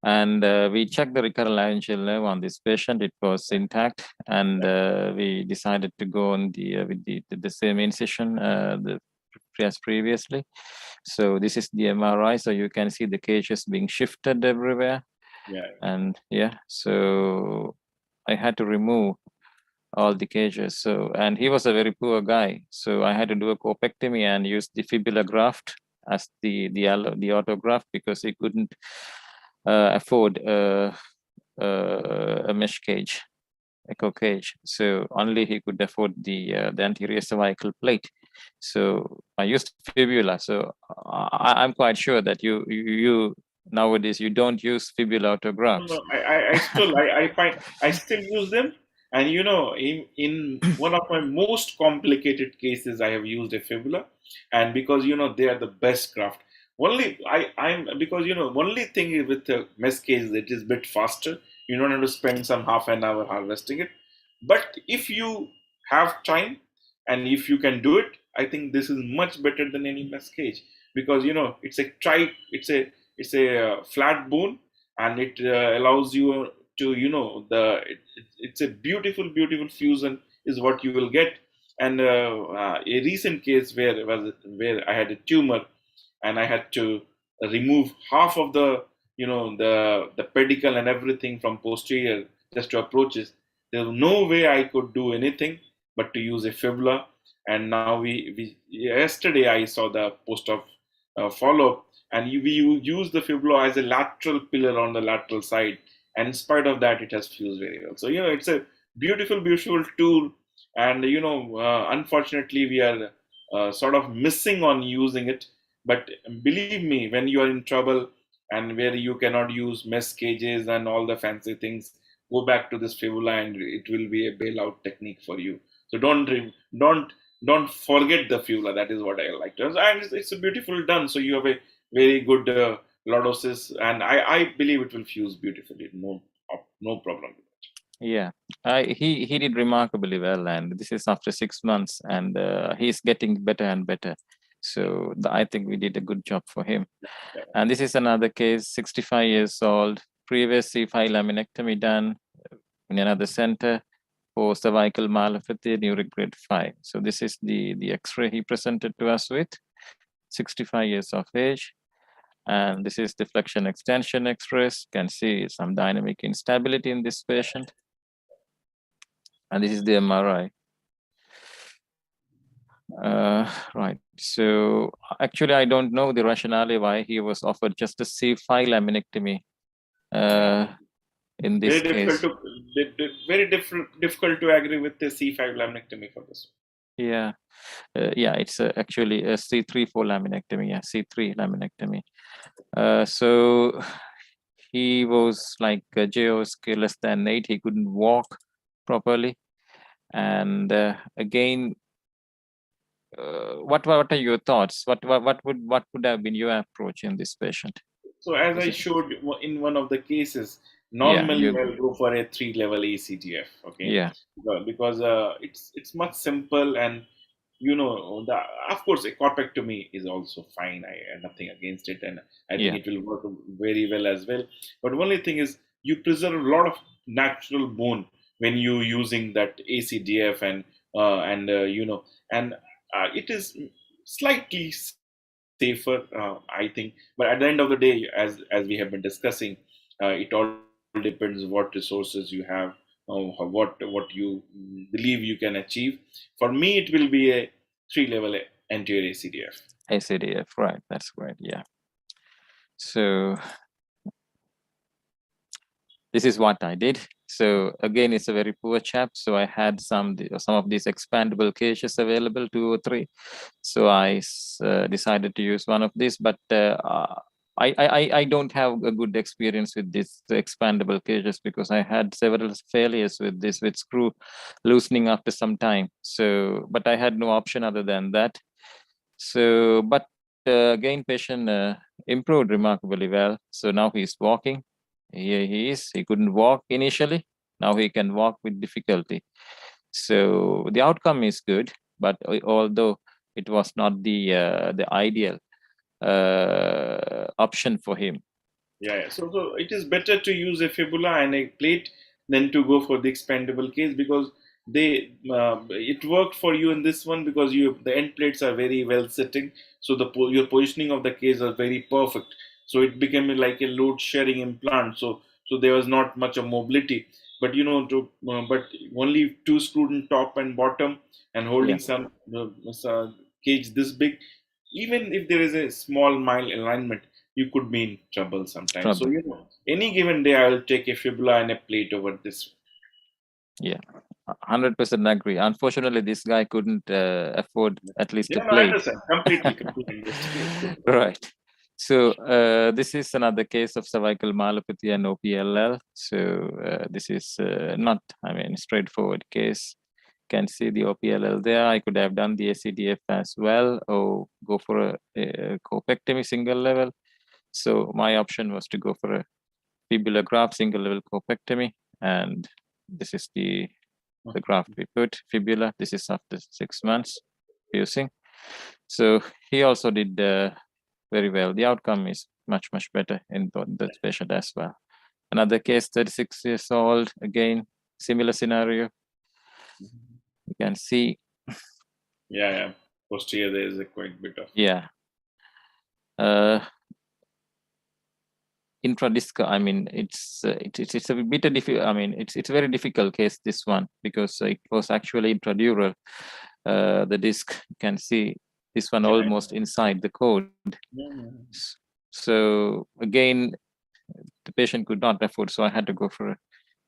Speaker 4: And we checked the recurrent laryngeal nerve on this patient. It was intact, and we decided to go on with the same incision as previously. So this is the MRI. So you can see the cages being shifted everywhere.
Speaker 3: Yeah.
Speaker 4: And yeah, so I had to remove all the cages. So, and he was a very poor guy. So I had to do a corpectomy and use the fibula graft as the autograft, because he couldn't afford a mesh cage, echo cage. So only he could afford the anterior cervical plate. So I used fibula. So I'm quite sure that you nowadays you don't use fibula autografts.
Speaker 3: No, I still use them, and in one of my most complicated cases, I have used a fibula, and because they are the best craft. I'm because only thing is with the mesh case, it is a bit faster. You don't have to spend some half an hour harvesting it. But if you have time and if you can do it, I think this is much better than any mesh cage, because it's a flat bone, and it allows you to it's a beautiful fusion is what you will get. And a recent case where I had a tumor, and I had to remove half of the the pedicle and everything from posterior just to approach it. There was no way I could do anything but to use a fibula. And now we yesterday I saw the post of follow-up, and we use the fibula as a lateral pillar on the lateral side, and in spite of that, it has fused very well. So it's a beautiful tool, and unfortunately we are sort of missing on using it. But believe me, when you are in trouble and where you cannot use mesh cages and all the fancy things, go back to this fibula, and it will be a bailout technique for you. So don't forget the fibula. That is what I like to. And it's a beautiful done. So you have a very good lordosis, and I believe it will fuse beautifully. No problem.
Speaker 4: Yeah, he did remarkably well, and this is after 6 months, and he's getting better and better. So I think we did a good job for him.
Speaker 3: Yeah.
Speaker 4: And this is another case, 65 years old, previous C5 laminectomy done in another center for cervical myelopathy, neuric grade 5. So this is the X-ray he presented to us with, 65 years of age. And this is the flexion extension X-rays. You can see some dynamic instability in this patient. And this is the MRI. Right. So actually, I don't know the rationale why he was offered just a C5 laminectomy in this case.
Speaker 3: Very difficult to agree with the C5 laminectomy for this.
Speaker 4: Yeah, yeah, it's actually a C3 for laminectomy. Yeah, C3 laminectomy. So he was like JOS less than 8. He couldn't walk properly, and again, what are your thoughts? What would have been your approach in this patient?
Speaker 3: So as I
Speaker 4: Is it-
Speaker 3: showed in one of the cases,
Speaker 4: Yeah,
Speaker 3: normally
Speaker 4: you,
Speaker 3: I'll go for a 3-level ACDF. Okay,
Speaker 4: yeah,
Speaker 3: because it's much simple, and of course a corpectomy is also fine. I have nothing against it, and I think
Speaker 4: yeah,
Speaker 3: it will work very well as well. But only thing is you preserve a lot of natural bone when you using that ACDF, and it is slightly safer, I think. But at the end of the day, as we have been discussing, it all depends what resources you have, what you believe you can achieve. For me, it will be a 3-level anterior ACDF.
Speaker 4: ACDF, right? That's great. Yeah. So this is what I did. So again, it's a very poor chap. So I had some of these expandable cages available, 2 or 3. So I decided to use one of these, but I don't have a good experience with this expandable cages because I had several failures with this, with screw loosening after some time. So, but I had no option other than that. So, but again, patient improved remarkably well. So now he's walking. Here he is. He couldn't walk initially. Now he can walk with difficulty. So the outcome is good, but although it was not the ideal option for him.
Speaker 3: Yeah. So it is better to use a fibula and a plate than to go for the expandable case, because it worked for you in this one because the end plates are very well sitting. So your positioning of the case was very perfect. So it became like a load sharing implant. So there was not much of mobility, but but only 2 screwed in top and bottom, and holding
Speaker 4: Yeah,
Speaker 3: some cage this big. Even if there is a small mild alignment, you could be in trouble sometimes. So
Speaker 4: trouble.
Speaker 3: any given day, I will take a fibula and a plate over this.
Speaker 4: Yeah, 100% agree. Unfortunately, this guy couldn't afford at least a
Speaker 3: Yeah, no, I
Speaker 4: plate.
Speaker 3: understand. Completely understand.
Speaker 4: Right. So this is another case of cervical myelopathy and OPLL. So this is not, I mean, straightforward case. Can see the OPLL there. I could have done the ACDF as well, or go for a corpectomy single level. So my option was to go for a fibular graft single level corpectomy, and this is the graft we put, fibula. This is after 6 months using. So he also did very well. The outcome is much better in the patient as well. Another case, 36 years old, again, similar scenario. You can see.
Speaker 3: Yeah. Posterior, there is a quite bit of.
Speaker 4: Yeah. Intradiscal, I mean, it's a bit difficult. I mean, it's a very difficult case, this one, because it was actually intradural. The disc, you can see this one almost inside the cord.
Speaker 3: Yeah.
Speaker 4: So again, the patient could not afford, so I had to go for a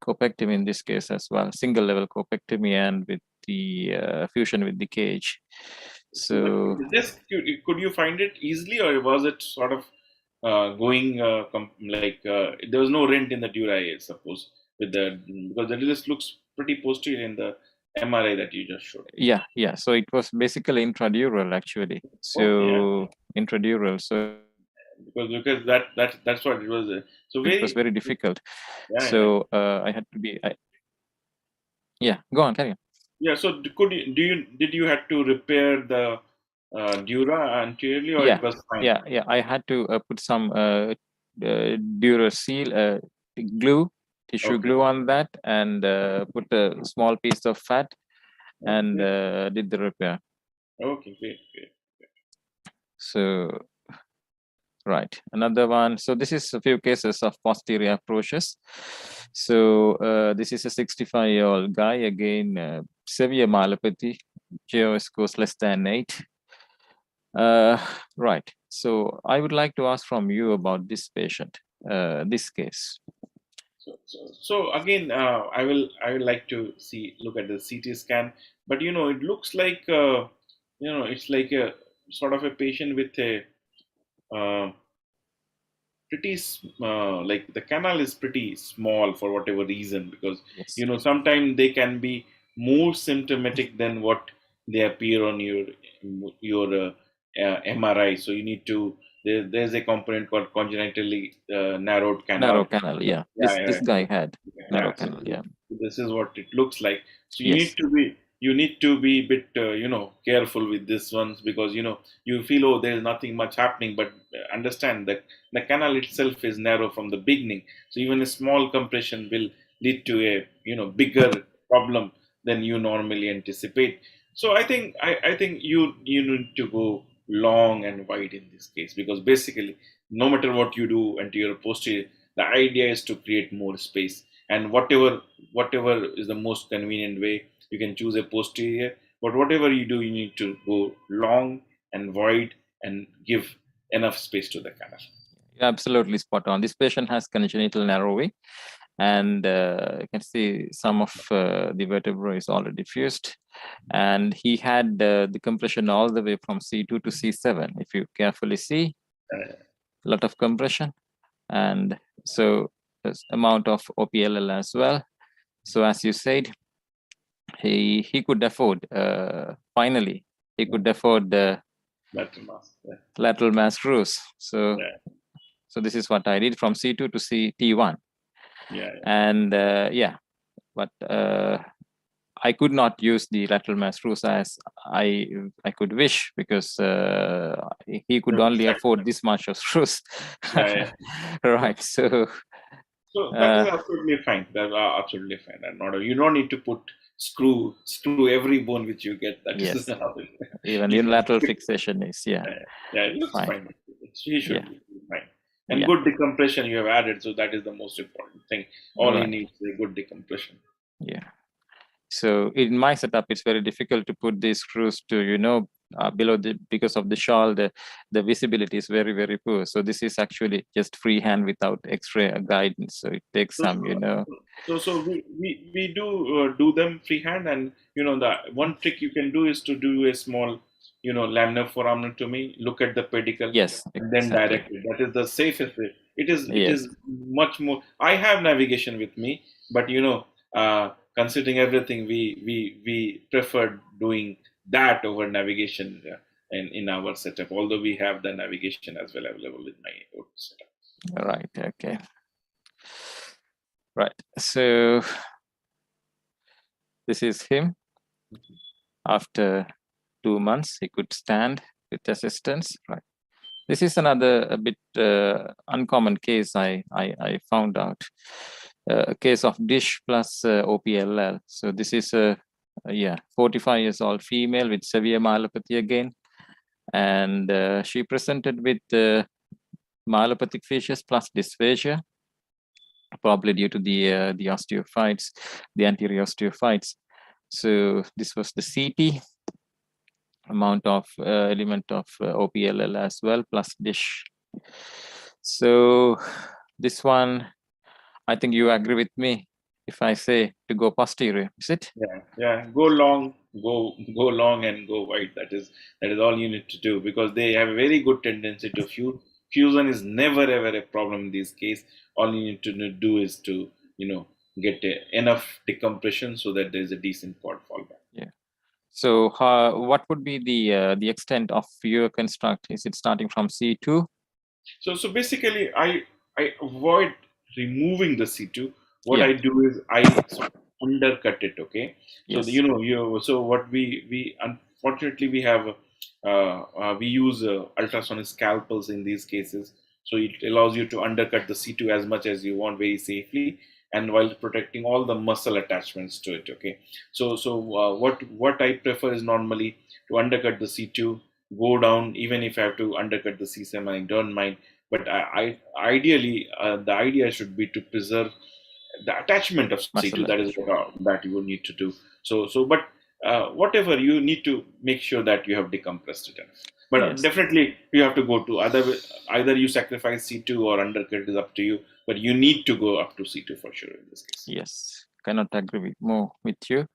Speaker 4: corpectomy in this case as well, single level corpectomy, and with the fusion with the cage. So
Speaker 3: This could you find it easily, or was it sort of going there was no rent in the dura, I suppose, because the disc looks pretty posterior in the MRI that you just showed.
Speaker 4: yeah, so it was basically intradural actually. So
Speaker 3: Okay,
Speaker 4: intradural. So
Speaker 3: because that's what it was. So
Speaker 4: it was very difficult.
Speaker 3: Yeah,
Speaker 4: So I had to be. Yeah, go on, carry on.
Speaker 3: yeah. So did you had to repair the dura anteriorly, or
Speaker 4: Yeah,
Speaker 3: it was fine?
Speaker 4: yeah. I had to put some Duracell glue, tissue
Speaker 3: Okay.
Speaker 4: glue on that, and put a small piece of fat, and did the repair.
Speaker 3: Okay, great.
Speaker 4: So right, another one. So this is a few cases of posterior approaches. So this is a 65-year-old guy, again, severe myelopathy, JOS scores less than 8. Right. So I would like to ask from you about this patient, this case.
Speaker 3: So again, I will like to look at the CT scan, but it looks like it's like a sort of a patient with a uh, like the canal is pretty small for whatever reason, because
Speaker 4: Yes.
Speaker 3: sometimes they can be more symptomatic than what they appear on your MRI. So you need to there's a component called congenitally narrowed
Speaker 4: Narrow
Speaker 3: canal.
Speaker 4: canal. Yeah.
Speaker 3: Yeah,
Speaker 4: This guy had narrow
Speaker 3: yeah. So
Speaker 4: canal. Yeah.
Speaker 3: this is what it looks like. So
Speaker 4: Yes.
Speaker 3: you need to be a bit careful with this ones, because you feel, oh, there is nothing much happening, but understand that the canal itself is narrow from the beginning. So even a small compression will lead to a bigger problem than you normally anticipate. So I think you need to go long and wide in this case, because basically no matter what you do anterior or posterior, the idea is to create more space, and whatever is the most convenient way, you can choose a posterior, but whatever you do, you need to go long and wide and give enough space to the canal.
Speaker 4: You're absolutely spot on. This patient has congenital narrowing, and you can see some of the vertebrae is already fused, and he had the compression all the way from C2 to C7. If you carefully see, a lot of compression, and so there's amount of OPLL as well. So as you said, he could afford finally he could afford the lateral mass screws. So so this is what I did from C2 to T1. And but I could not use the lateral mass screws as I could wish, because he could only afford this much of screws. Right. So
Speaker 3: that is absolutely fine. That's absolutely fine. And you don't need to screw every bone which you get. That
Speaker 4: yes.
Speaker 3: is
Speaker 4: Even unilateral fixation is
Speaker 3: it looks fine. He should be fine. And good decompression you have added, so that is the most important thing. All he needs is a good decompression.
Speaker 4: Yeah. So in my setup, it's very difficult to put these screws to below because of the shawl. The visibility is very, very poor. So this is actually just freehand without X-ray guidance. So it takes some
Speaker 3: So we do them freehand, and the one trick you can do is to do a small laminar foraminotomy, look at the pedicle, and then direct it. That is the safest way. It is much more. I have navigation with me, but considering everything, we prefer doing that over navigation in our setup, although we have the navigation as well available with my own setup.
Speaker 4: Right. Okay. Right. So this is him. After 2 months, he could stand with assistance. Right. This is a bit uncommon case I found out. A case of dish plus OPLL. So this is a 45 years old female with severe myelopathy again, and she presented with myelopathic fissures plus dysphagia, probably due to the osteophytes, the anterior osteophytes. So this was the CT, amount of element of OPLL as well, plus dish. So this one, I think you agree with me if I say to go posterior, is it?
Speaker 3: Yeah. Go long and go wide. That is all you need to do, because they have a very good tendency to fuse. Fusion is never ever a problem in this case. All you need to do is to get enough decompression so that there is a decent cord fallback.
Speaker 4: Yeah. So what would be the extent of your construct? Is it starting from C2?
Speaker 3: So basically, I avoid removing the C2. What I do is I undercut it. Okay. So so what we unfortunately we have we use ultrasonic scalpels in these cases. So it allows you to undercut the C2 as much as you want very safely, and while protecting all the muscle attachments to it. Okay. So what I prefer is normally to undercut the C2, go down. Even if I have to undercut the C7, I don't mind. But ideally, the idea should be to preserve the attachment of C2. That is that you will need to do. But whatever, you need to make sure that you have decompressed it enough. But
Speaker 4: Yes.
Speaker 3: definitely you have to go to either you sacrifice C2 or undercut is up to you. But you need to go up to C2 for sure in this case.
Speaker 4: Yes, cannot agree more with you.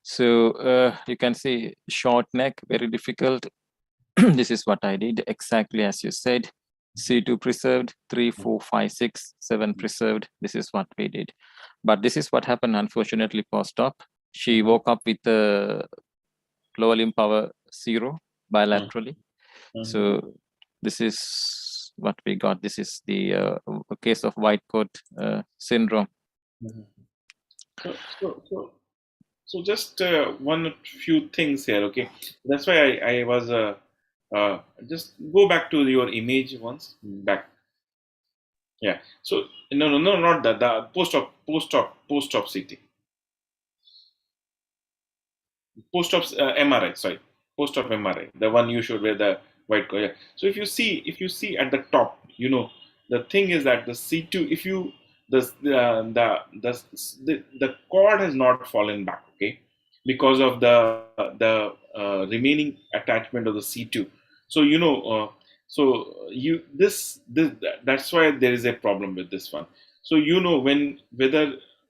Speaker 4: So you can see short neck, very difficult. This is what I did, exactly as you said. C2 preserved, 3, 4, 5, 6, 7 preserved. This is what we did. But this is what happened, unfortunately, post-op. She woke up with lower limb power 0 bilaterally. So this is what we got. This is the case of white coat syndrome.
Speaker 3: So just one few things here, okay? That's why I was just go back to your image once back. Yeah. So no, not that. The post-op CT, post-op MRI. Sorry, post-op MRI. The one you showed where the white coat. Yeah. So if you see at the top, the thing is that the C2, if you the cord has not fallen back, okay, because of the remaining attachment of the C2. So that's why there is a problem with this one. So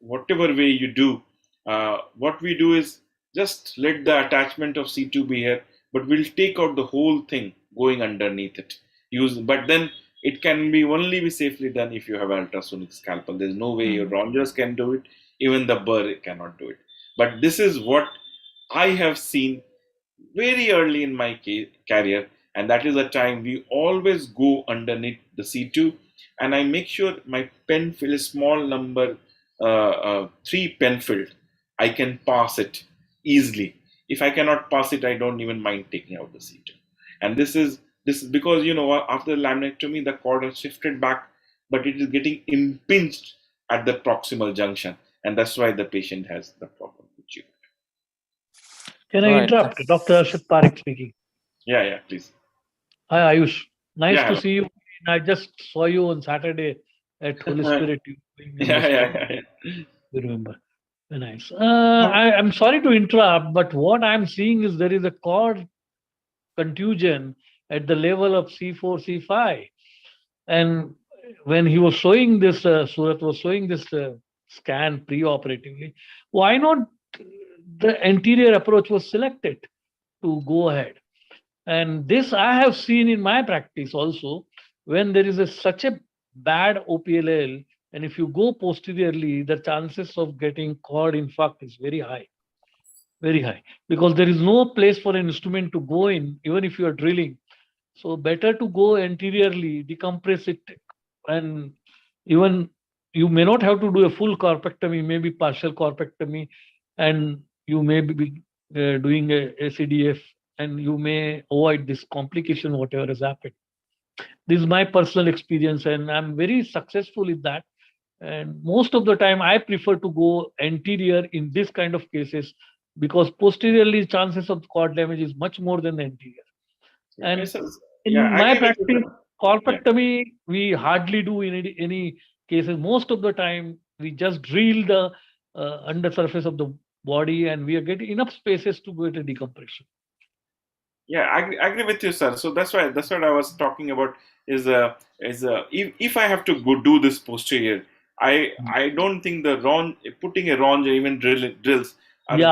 Speaker 3: whatever way you do, what we do is just let the attachment of C2 be here, but we'll take out the whole thing going underneath it. But then it can only be safely done if you have ultrasonic scalpel. There's no way your rongers can do it. Even the burr cannot do it. But this is what I have seen very early in my career, and that is the time we always go underneath the C2, and I make sure my pen fill is small number 3 pen filled. I can pass it easily. If I cannot pass it, I don't even mind taking out the C2. And this is because after the laminectomy the cord has shifted back, but it is getting impinged at the proximal junction, and that's why the patient has the problem with you.
Speaker 6: Can I interrupt? Dr. Arshad Parekh speaking.
Speaker 3: Yeah, please.
Speaker 6: Hi, Ayush. Nice
Speaker 3: Yeah,
Speaker 6: to
Speaker 3: hello.
Speaker 6: see you. I just saw you on Saturday at Holy Spirit.
Speaker 3: Yeah.
Speaker 6: You remember. Very nice. I'm sorry to interrupt, but what I'm seeing is there is a cord contusion at the level of C4, C5. And when he was showing this, Surat was showing this scan pre-operatively, why not the anterior approach was selected to go ahead? And this I have seen in my practice also, when there is such a bad OPLL, and if you go posteriorly, the chances of getting cord infarct is very high, because there is no place for an instrument to go in, even if you are drilling. So better to go anteriorly, decompress it, and even you may not have to do a full corpectomy, maybe partial corpectomy, and you may be doing a CDF, and you may avoid this complication, whatever has happened. This is my personal experience, and I'm very successful in that. And most of the time, I prefer to go anterior in this kind of cases, because posteriorly, chances of cord damage is much more than the anterior. And in my practice, corpectomy, we hardly do in any cases. Most of the time, we just drill the undersurface of the body, and we are getting enough spaces to get a decompression.
Speaker 3: Yeah, I agree with you, sir. So that's what I was talking about. If I have to go do this posterior, I don't think putting a ronge or even drills. They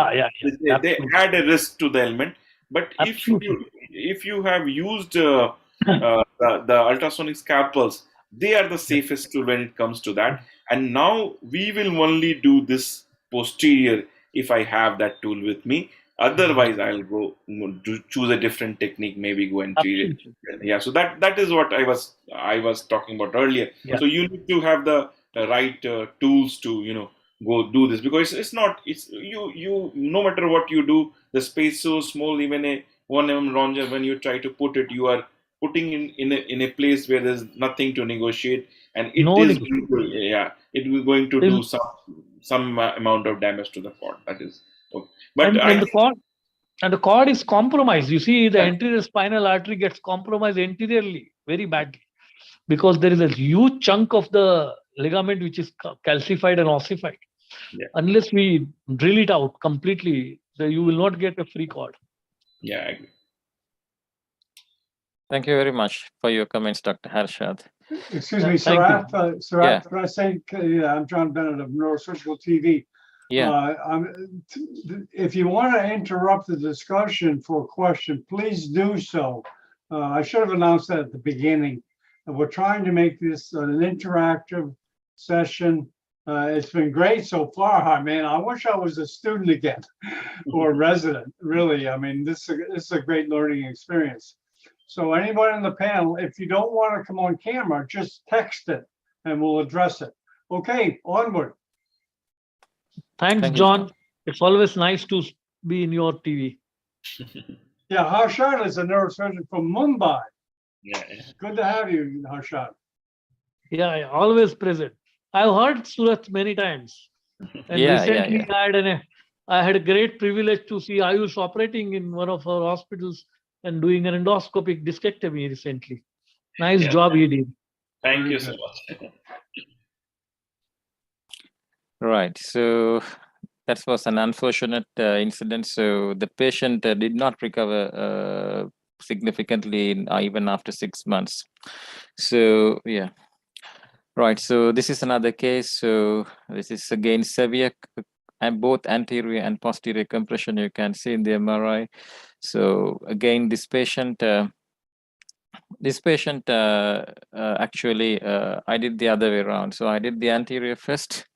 Speaker 3: add a risk to the element. But if you have used the ultrasonic scalpels, they are the safest tool when it comes to that. And now we will only do this posterior if I have that tool with me. Otherwise, I'll go choose a different technique, maybe go anterior. Yeah, so that is what I was talking about earlier. Yeah. So you need to have the right tools to go do this, because it's you no matter what you do, the space so small, even a 1 mm ronger, when you try to put it, you are putting in a place where there's nothing to negotiate, and it is going to do some amount of damage to the cord. That is okay. But
Speaker 6: the cord is compromised. You see, the anterior spinal artery gets compromised anteriorly very badly, because there is a huge chunk of the ligament which is calcified and ossified. Yeah. Unless we drill it out completely, you will not get a free cord.
Speaker 3: Yeah, I agree.
Speaker 4: Thank you very much for your comments, Dr. Harshad.
Speaker 1: Excuse
Speaker 6: Yeah,
Speaker 1: me,
Speaker 6: thank you.
Speaker 1: Sarat,
Speaker 4: Yeah.
Speaker 1: could I say, yeah, I'm John Bennett of Neurosurgical TV.
Speaker 4: Yeah.
Speaker 1: If you want to interrupt the discussion for a question, please do so. I should have announced that at the beginning. We're trying to make this an interactive session. It's been great so far. I mean, I wish I was a student again or a resident, really. I mean, this is a great learning experience. So anybody on the panel, if you don't want to come on camera, just text it and we'll address it. Okay, onward.
Speaker 6: Thanks,
Speaker 4: Thank you,
Speaker 6: John. It's always nice to be in your TV.
Speaker 1: Yeah, Harshad is a neurosurgeon from Mumbai.
Speaker 3: Yeah.
Speaker 1: Good to have you, Harshad.
Speaker 6: Yeah, always present. I've heard Surat many times. And
Speaker 4: Yeah,
Speaker 6: recently I had a great privilege to see Ayush operating in one of our hospitals and doing an endoscopic discectomy recently. Nice
Speaker 3: Yeah.
Speaker 6: job he did.
Speaker 3: Thank
Speaker 1: Very
Speaker 3: you so
Speaker 1: good.
Speaker 3: much.
Speaker 4: Right. So that was an unfortunate incident. So the patient did not recover significantly even after 6 months. So yeah. Right. So this is another case. So this is again severe and both anterior and posterior compression you can see in the MRI. So again, this patient actually I did the other way around. So I did the anterior first,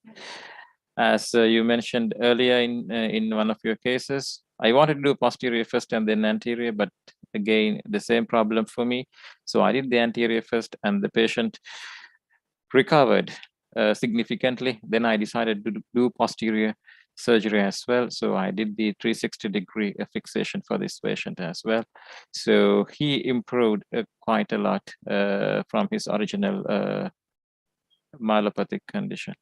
Speaker 4: as you mentioned earlier in one of your cases. I wanted to do posterior first and then anterior, but again the same problem for me. So I did the anterior first, and the patient recovered significantly. Then I decided to do posterior surgery as well. So I did the 360-degree fixation for this patient as well. So he improved quite a lot from his original myelopathic condition.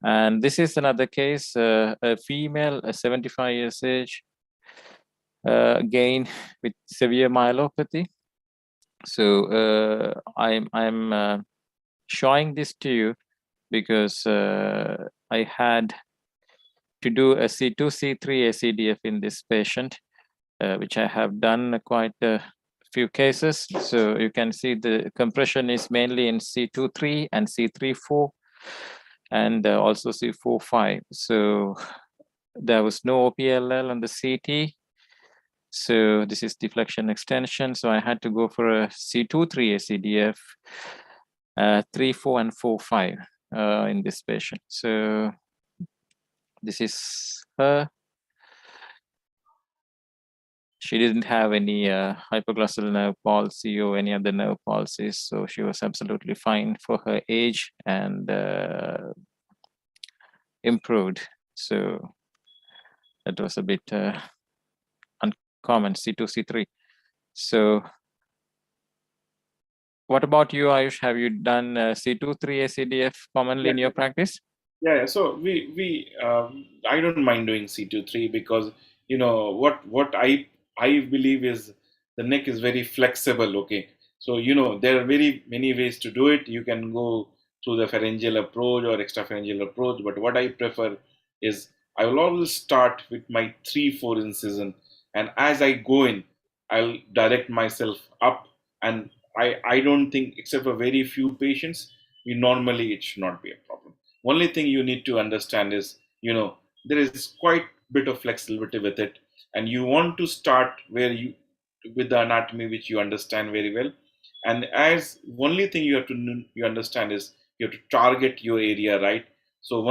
Speaker 4: And this is another case, a female, 75 years age, again with severe myelopathy. So I'm showing this to you because I had to do a C2, C3 ACDF in this patient, which I have done quite a few cases. So you can see the compression is mainly in C2-3 and C3-4 and also C4-5. So there was no OPLL on the CT. So this is deflection extension. So I had to go for a C2-3 ACDF, 3-4 and 4-5 in this patient. So this is her. She didn't have any hypoglossal nerve palsy or any other nerve palsies, so she was absolutely fine for her age and improved. So that was a bit uncommon, C2, C3. So what about you, Ayush? Have you done C2, 3 ACDF commonly in your practice?
Speaker 3: Yeah, so we I don't mind doing C2-3 because what I believe is the neck is very flexible. Okay, so there are very many ways to do it. You can go through the pharyngeal approach or extrapharyngeal approach, but what I prefer is I will always start with my 3-4 incision, and as I go in, I'll direct myself up, and I don't think, except for very few patients, normally it should not be a problem. Only thing you need to understand is there is quite a bit of flexibility with it, and you want to start with the anatomy which you understand very well. And as only thing you understand is you have to target your area, right? So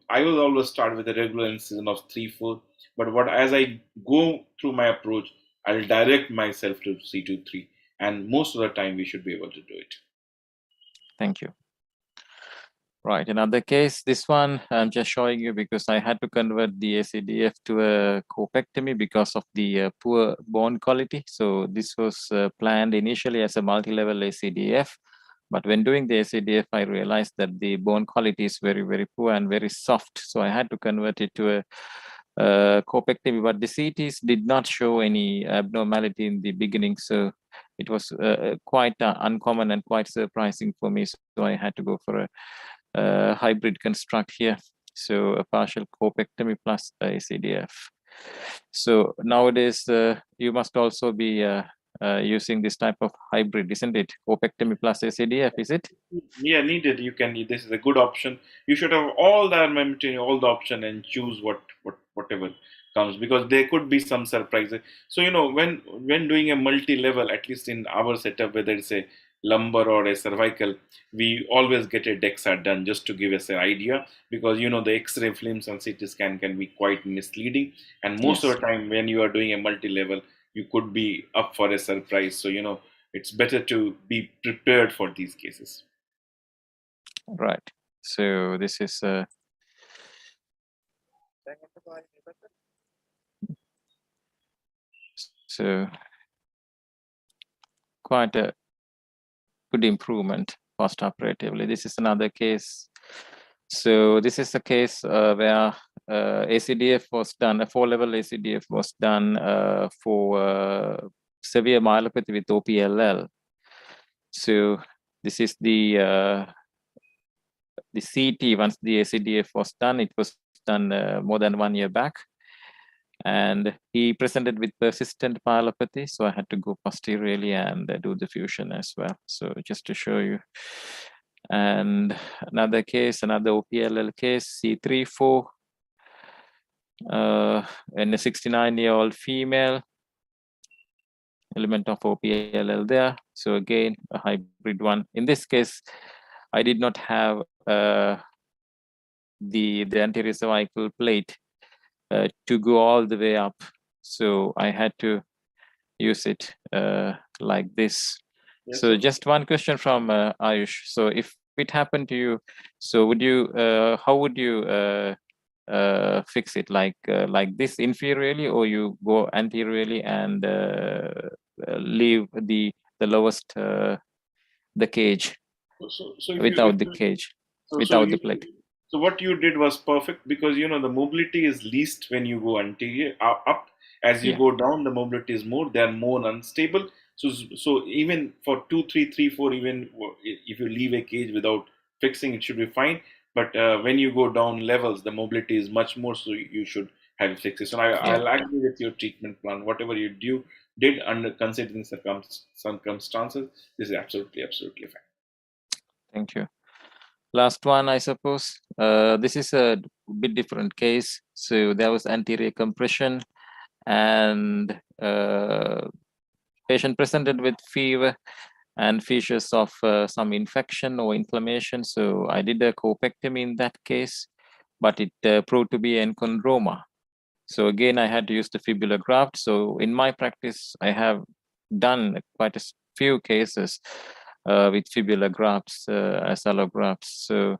Speaker 3: I will always start with a regular incision of 3-4, but as I go through my approach, I'll direct myself to C2-3, and most of the time we should be able to do it.
Speaker 4: Thank you. Right, another case, this one I'm just showing you because I had to convert the ACDF to a corpectomy because of the poor bone quality. So this was planned initially as a multi-level ACDF, but when doing the ACDF, I realized that the bone quality is very, very poor and very soft. So I had to convert it to a corpectomy, but the CTs did not show any abnormality in the beginning. So it was quite uncommon and quite surprising for me. So I had to go for a hybrid construct here, so a partial corpectomy plus ACDF. So nowadays you must also be using this type of hybrid, isn't it? Opectomy plus ACDF, is it?
Speaker 3: Yeah, needed. You can. This is a good option. You should have all the armamentarium, all the option, and choose whatever comes, because there could be some surprises. So when doing a multi-level, at least in our setup, whether it's a lumbar or a cervical, we always get a DEXA done just to give us an idea, because the X-ray films on CT scan can be quite misleading, and most
Speaker 4: Yes.
Speaker 3: of the time when you are doing a multi-level, you could be up for a surprise. So it's better to be prepared for these cases.
Speaker 4: Right. So this is so quite a good improvement post-operatively. This is another case. So this is a case where ACDF was done, a 4-level ACDF was done for severe myelopathy with OPLL. So this is the CT. Once the ACDF was done, it was done more than 1 year back. And he presented with persistent myelopathy, so I had to go posteriorly and do the fusion as well. So just to show you. And another case, another OPLL case, C34, and a 69-year-old female, element of OPLL there. So again, a hybrid one. In this case, I did not have the anterior cervical plate to go all the way up. So I had to use it like this.
Speaker 3: Yes,
Speaker 4: So
Speaker 3: sir.
Speaker 4: just one question from Ayush. So if it happened to you, so would you, how would you fix it? Like this inferiorly, or you go anteriorly and leave the lowest, the cage,
Speaker 3: So
Speaker 4: without the cage, without the plate?
Speaker 3: So what you did was perfect, because the mobility is least when you go anterior up. As you
Speaker 4: Yeah.
Speaker 3: go down, the mobility is more. They are more unstable. So even for 2, 3, 3, 4, even if you leave a cage without fixing, it should be fine. But when you go down levels, the mobility is much more. So you should have it fixed. So I'll agree with your treatment plan. Whatever you did under considering circumstances, this is absolutely fine.
Speaker 4: Thank you. Last one, I suppose. This is a bit different case. So there was anterior compression, and patient presented with fever and features of some infection or inflammation. So I did a corpectomy in that case, but it proved to be enchondroma. So again, I had to use the fibular graft. So in my practice, I have done quite a few cases with fibular grafts as allografts. So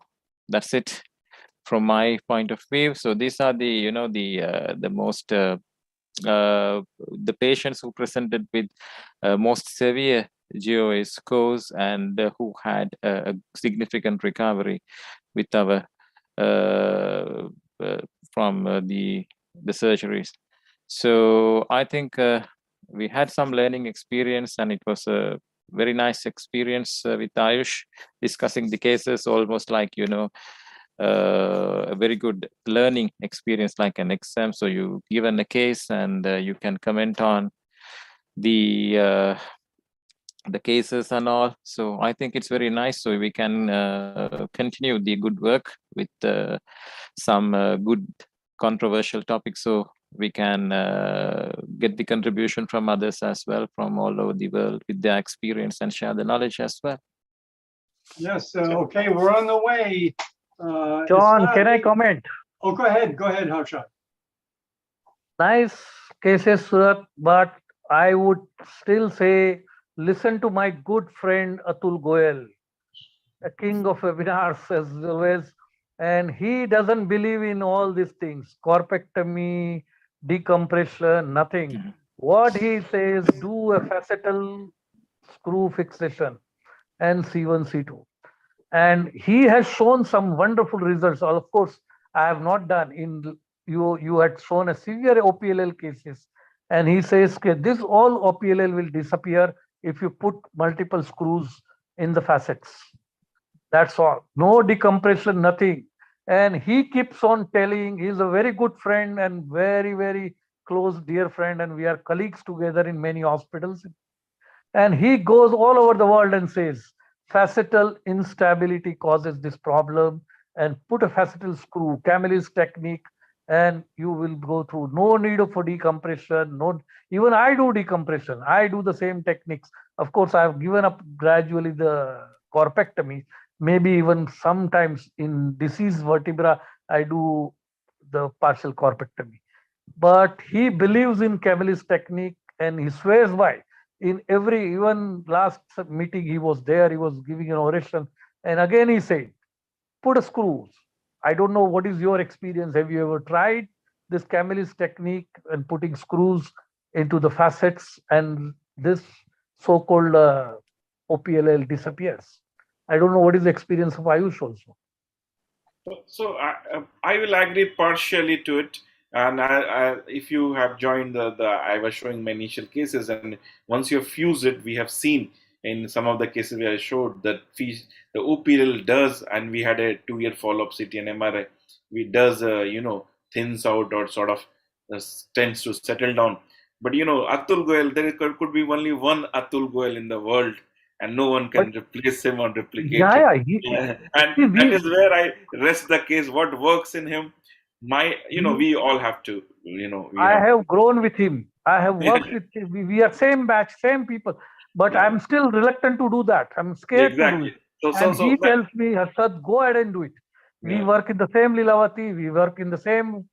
Speaker 4: that's it from my point of view. So these are the the most the patients who presented with most severe GOA scores and who had a significant recovery with our from the surgeries. So I think we had some learning experience, and it was a very nice experience with Ayush, discussing the cases, almost like a very good learning experience, like an exam. So you given a case and you can comment on the cases and all. So I think it's very nice. So we can continue the good work with some good controversial topics. So we can get the contribution from others as well, from all over the world, with their experience, and share the knowledge as well.
Speaker 1: Yes, okay, we're on the way.
Speaker 6: John, can I comment?
Speaker 1: Oh, go ahead, Harshad.
Speaker 6: Nice cases, Surat, but I would still say listen to my good friend Atul Goyal, a king of webinars as always, and he doesn't believe in all these things, corpectomy, decompression, nothing. What he says, do a facetal screw fixation and C1, C2. And he has shown some wonderful results. Of course, I have not done. In you had shown a severe OPLL cases, and he says, okay, this all OPLL will disappear if you put multiple screws in the facets. That's all. No decompression, nothing. And he keeps on telling, he's a very good friend and very, very close dear friend, and we are colleagues together in many hospitals. And he goes all over the world and says, facetal instability causes this problem, and put a facetal screw, Camillus technique, and you will go through. No need for decompression. No, even I do decompression. I do the same techniques. Of course, I have given up gradually the corpectomy. Maybe even sometimes in diseased vertebra, I do the partial corpectomy. But he believes in Camillus technique and he swears by. In every, even last meeting he was there, he was giving an oration, and again he said, put a screws. I don't know what is your experience. Have you ever tried this Camillus technique and putting screws into the facets, and this so-called OPLL disappears? I don't know what is the experience of Ayush also.
Speaker 3: So I will agree partially to it. And if you have joined I was showing my initial cases, and once you have fused it, we have seen in some of the cases where I showed that the OPL does, and we had a 2-year follow-up CT and MRI, we does, thins out or sort of tends to settle down. But, Atul Goyal, there could be only one Atul Goyal in the world, and no one can replace him or replicate him. And that is where I rest the case. What works in him, we all have to,
Speaker 6: I have grown with him. I have worked with him. We are same batch, same people. But I'm still reluctant to do that. I'm scared to do it. And he tells me, Harshad, go ahead and do it. We work in the same Lilavati, we work in the same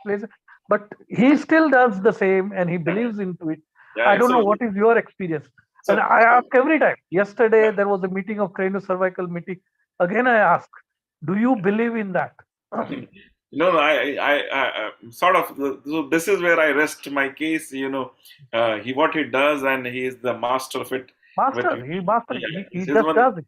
Speaker 6: place. But he still does the same and he believes into it. I don't know what is your experience. And I ask every time. Yesterday, there was a meeting of cranioscervical meeting. Again, I ask, do you believe in that?
Speaker 3: No, I sort of. So this is where I rest my case. What he does, and he is the master of it.
Speaker 6: He just does it.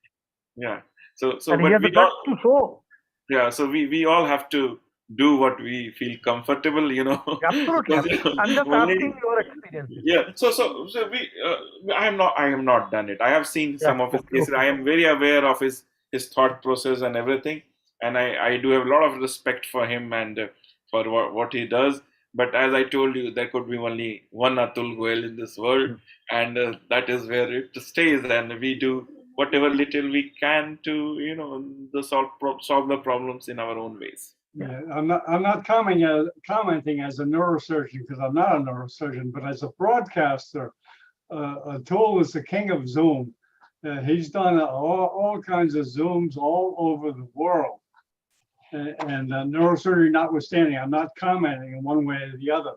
Speaker 3: Yeah. So
Speaker 6: and he has the guts to show.
Speaker 3: Yeah. So we all have to do what we feel comfortable.
Speaker 6: Absolutely. Because, I'm just asking your experience.
Speaker 3: Yeah. So we. I am not done it. I have seen some of his cases. I am very aware of his thought process and everything. And I do have a lot of respect for him and for what he does. But as I told you, there could be only one Atul Goyal in this world. And that is where it stays. And we do whatever little we can to, solve the problems in our own ways.
Speaker 1: Yeah, I'm not commenting as a neurosurgeon, because I'm not a neurosurgeon, but as a broadcaster, Atul is the king of Zoom. He's done all kinds of Zooms all over the world. And neurosurgery notwithstanding, I'm not commenting in one way or the other.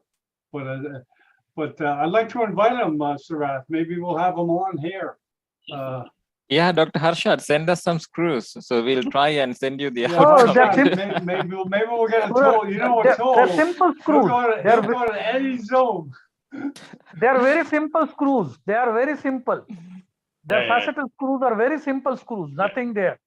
Speaker 1: But I'd like to invite him, Sarath. Maybe we'll have him on here.
Speaker 4: Yeah, Dr. Harshad, send us some screws. So we'll try and send you the
Speaker 1: maybe we'll get a toll. You know what toll?
Speaker 6: They're simple screws.
Speaker 1: He'll go to any Zoom.
Speaker 6: They're very simple screws. They are very simple. Their facetal screws are very simple screws. Nothing there.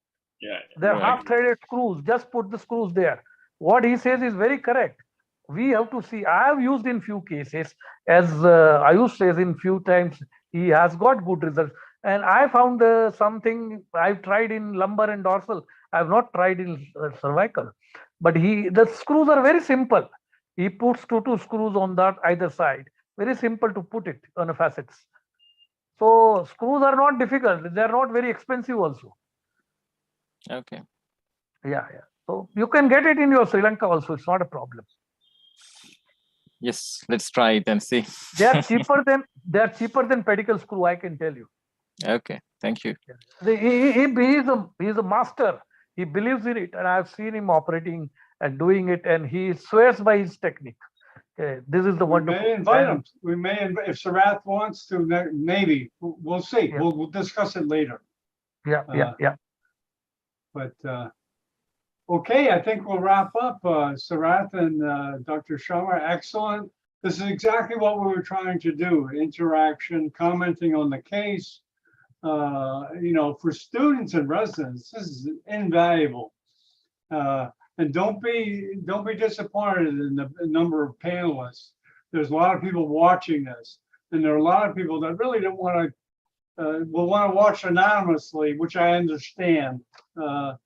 Speaker 6: They're half-threaded screws. Just put the screws there. What he says is very correct. We have to see. I have used in few cases, as Ayush says, in few times he has got good results. And I found something I've tried in lumbar and dorsal. I have not tried in cervical. But the screws are very simple. He puts two screws on that either side. Very simple to put it on the facets. So screws are not difficult. They are not very expensive also.
Speaker 4: Okay.
Speaker 6: Yeah. So you can get it in your Sri Lanka also. It's not a problem.
Speaker 4: Yes, let's try it and see.
Speaker 6: They are cheaper than pedicle screw, I can tell you.
Speaker 4: Okay, thank you.
Speaker 6: He's a master. He believes in it, and I've seen him operating and doing it, and he swears by his technique. This is the wonderful.
Speaker 1: We may invite him. We may, if Sarath wants to. Maybe we'll see. Yeah. We'll discuss it later.
Speaker 6: Yeah.
Speaker 1: But okay, I think we'll wrap up. Sarath and Dr. Sharma, excellent. This is exactly what we were trying to do: interaction, commenting on the case. For students and residents, this is invaluable. And don't be disappointed in the number of panelists. There's a lot of people watching this, and there are a lot of people that really don't want to will want to watch anonymously, which I understand. But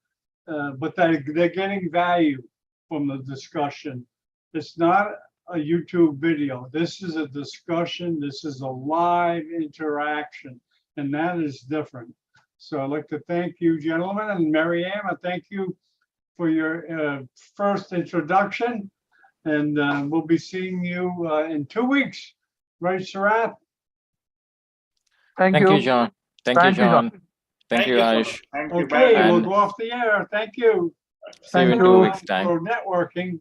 Speaker 1: they're getting value from the discussion. It's not a YouTube video. This is a discussion. This is a live interaction. and that is different. So I'd like to thank you, gentlemen, and Mary Ann, I thank you for your first introduction. And we'll be seeing you in 2 weeks, right, Sarath?
Speaker 6: Thank
Speaker 4: Thank you,
Speaker 6: you.
Speaker 4: John. Thank you,
Speaker 6: Thank you,
Speaker 4: John.
Speaker 6: John.
Speaker 4: Thank you,
Speaker 3: so
Speaker 4: Ayush.
Speaker 3: much. Thank you.
Speaker 1: Okay,
Speaker 3: Bye.
Speaker 1: we'll
Speaker 4: And-
Speaker 1: go off the air. Thank you.
Speaker 4: See you in
Speaker 6: Thank
Speaker 4: 2
Speaker 6: you.
Speaker 4: weeks' time.
Speaker 1: For networking.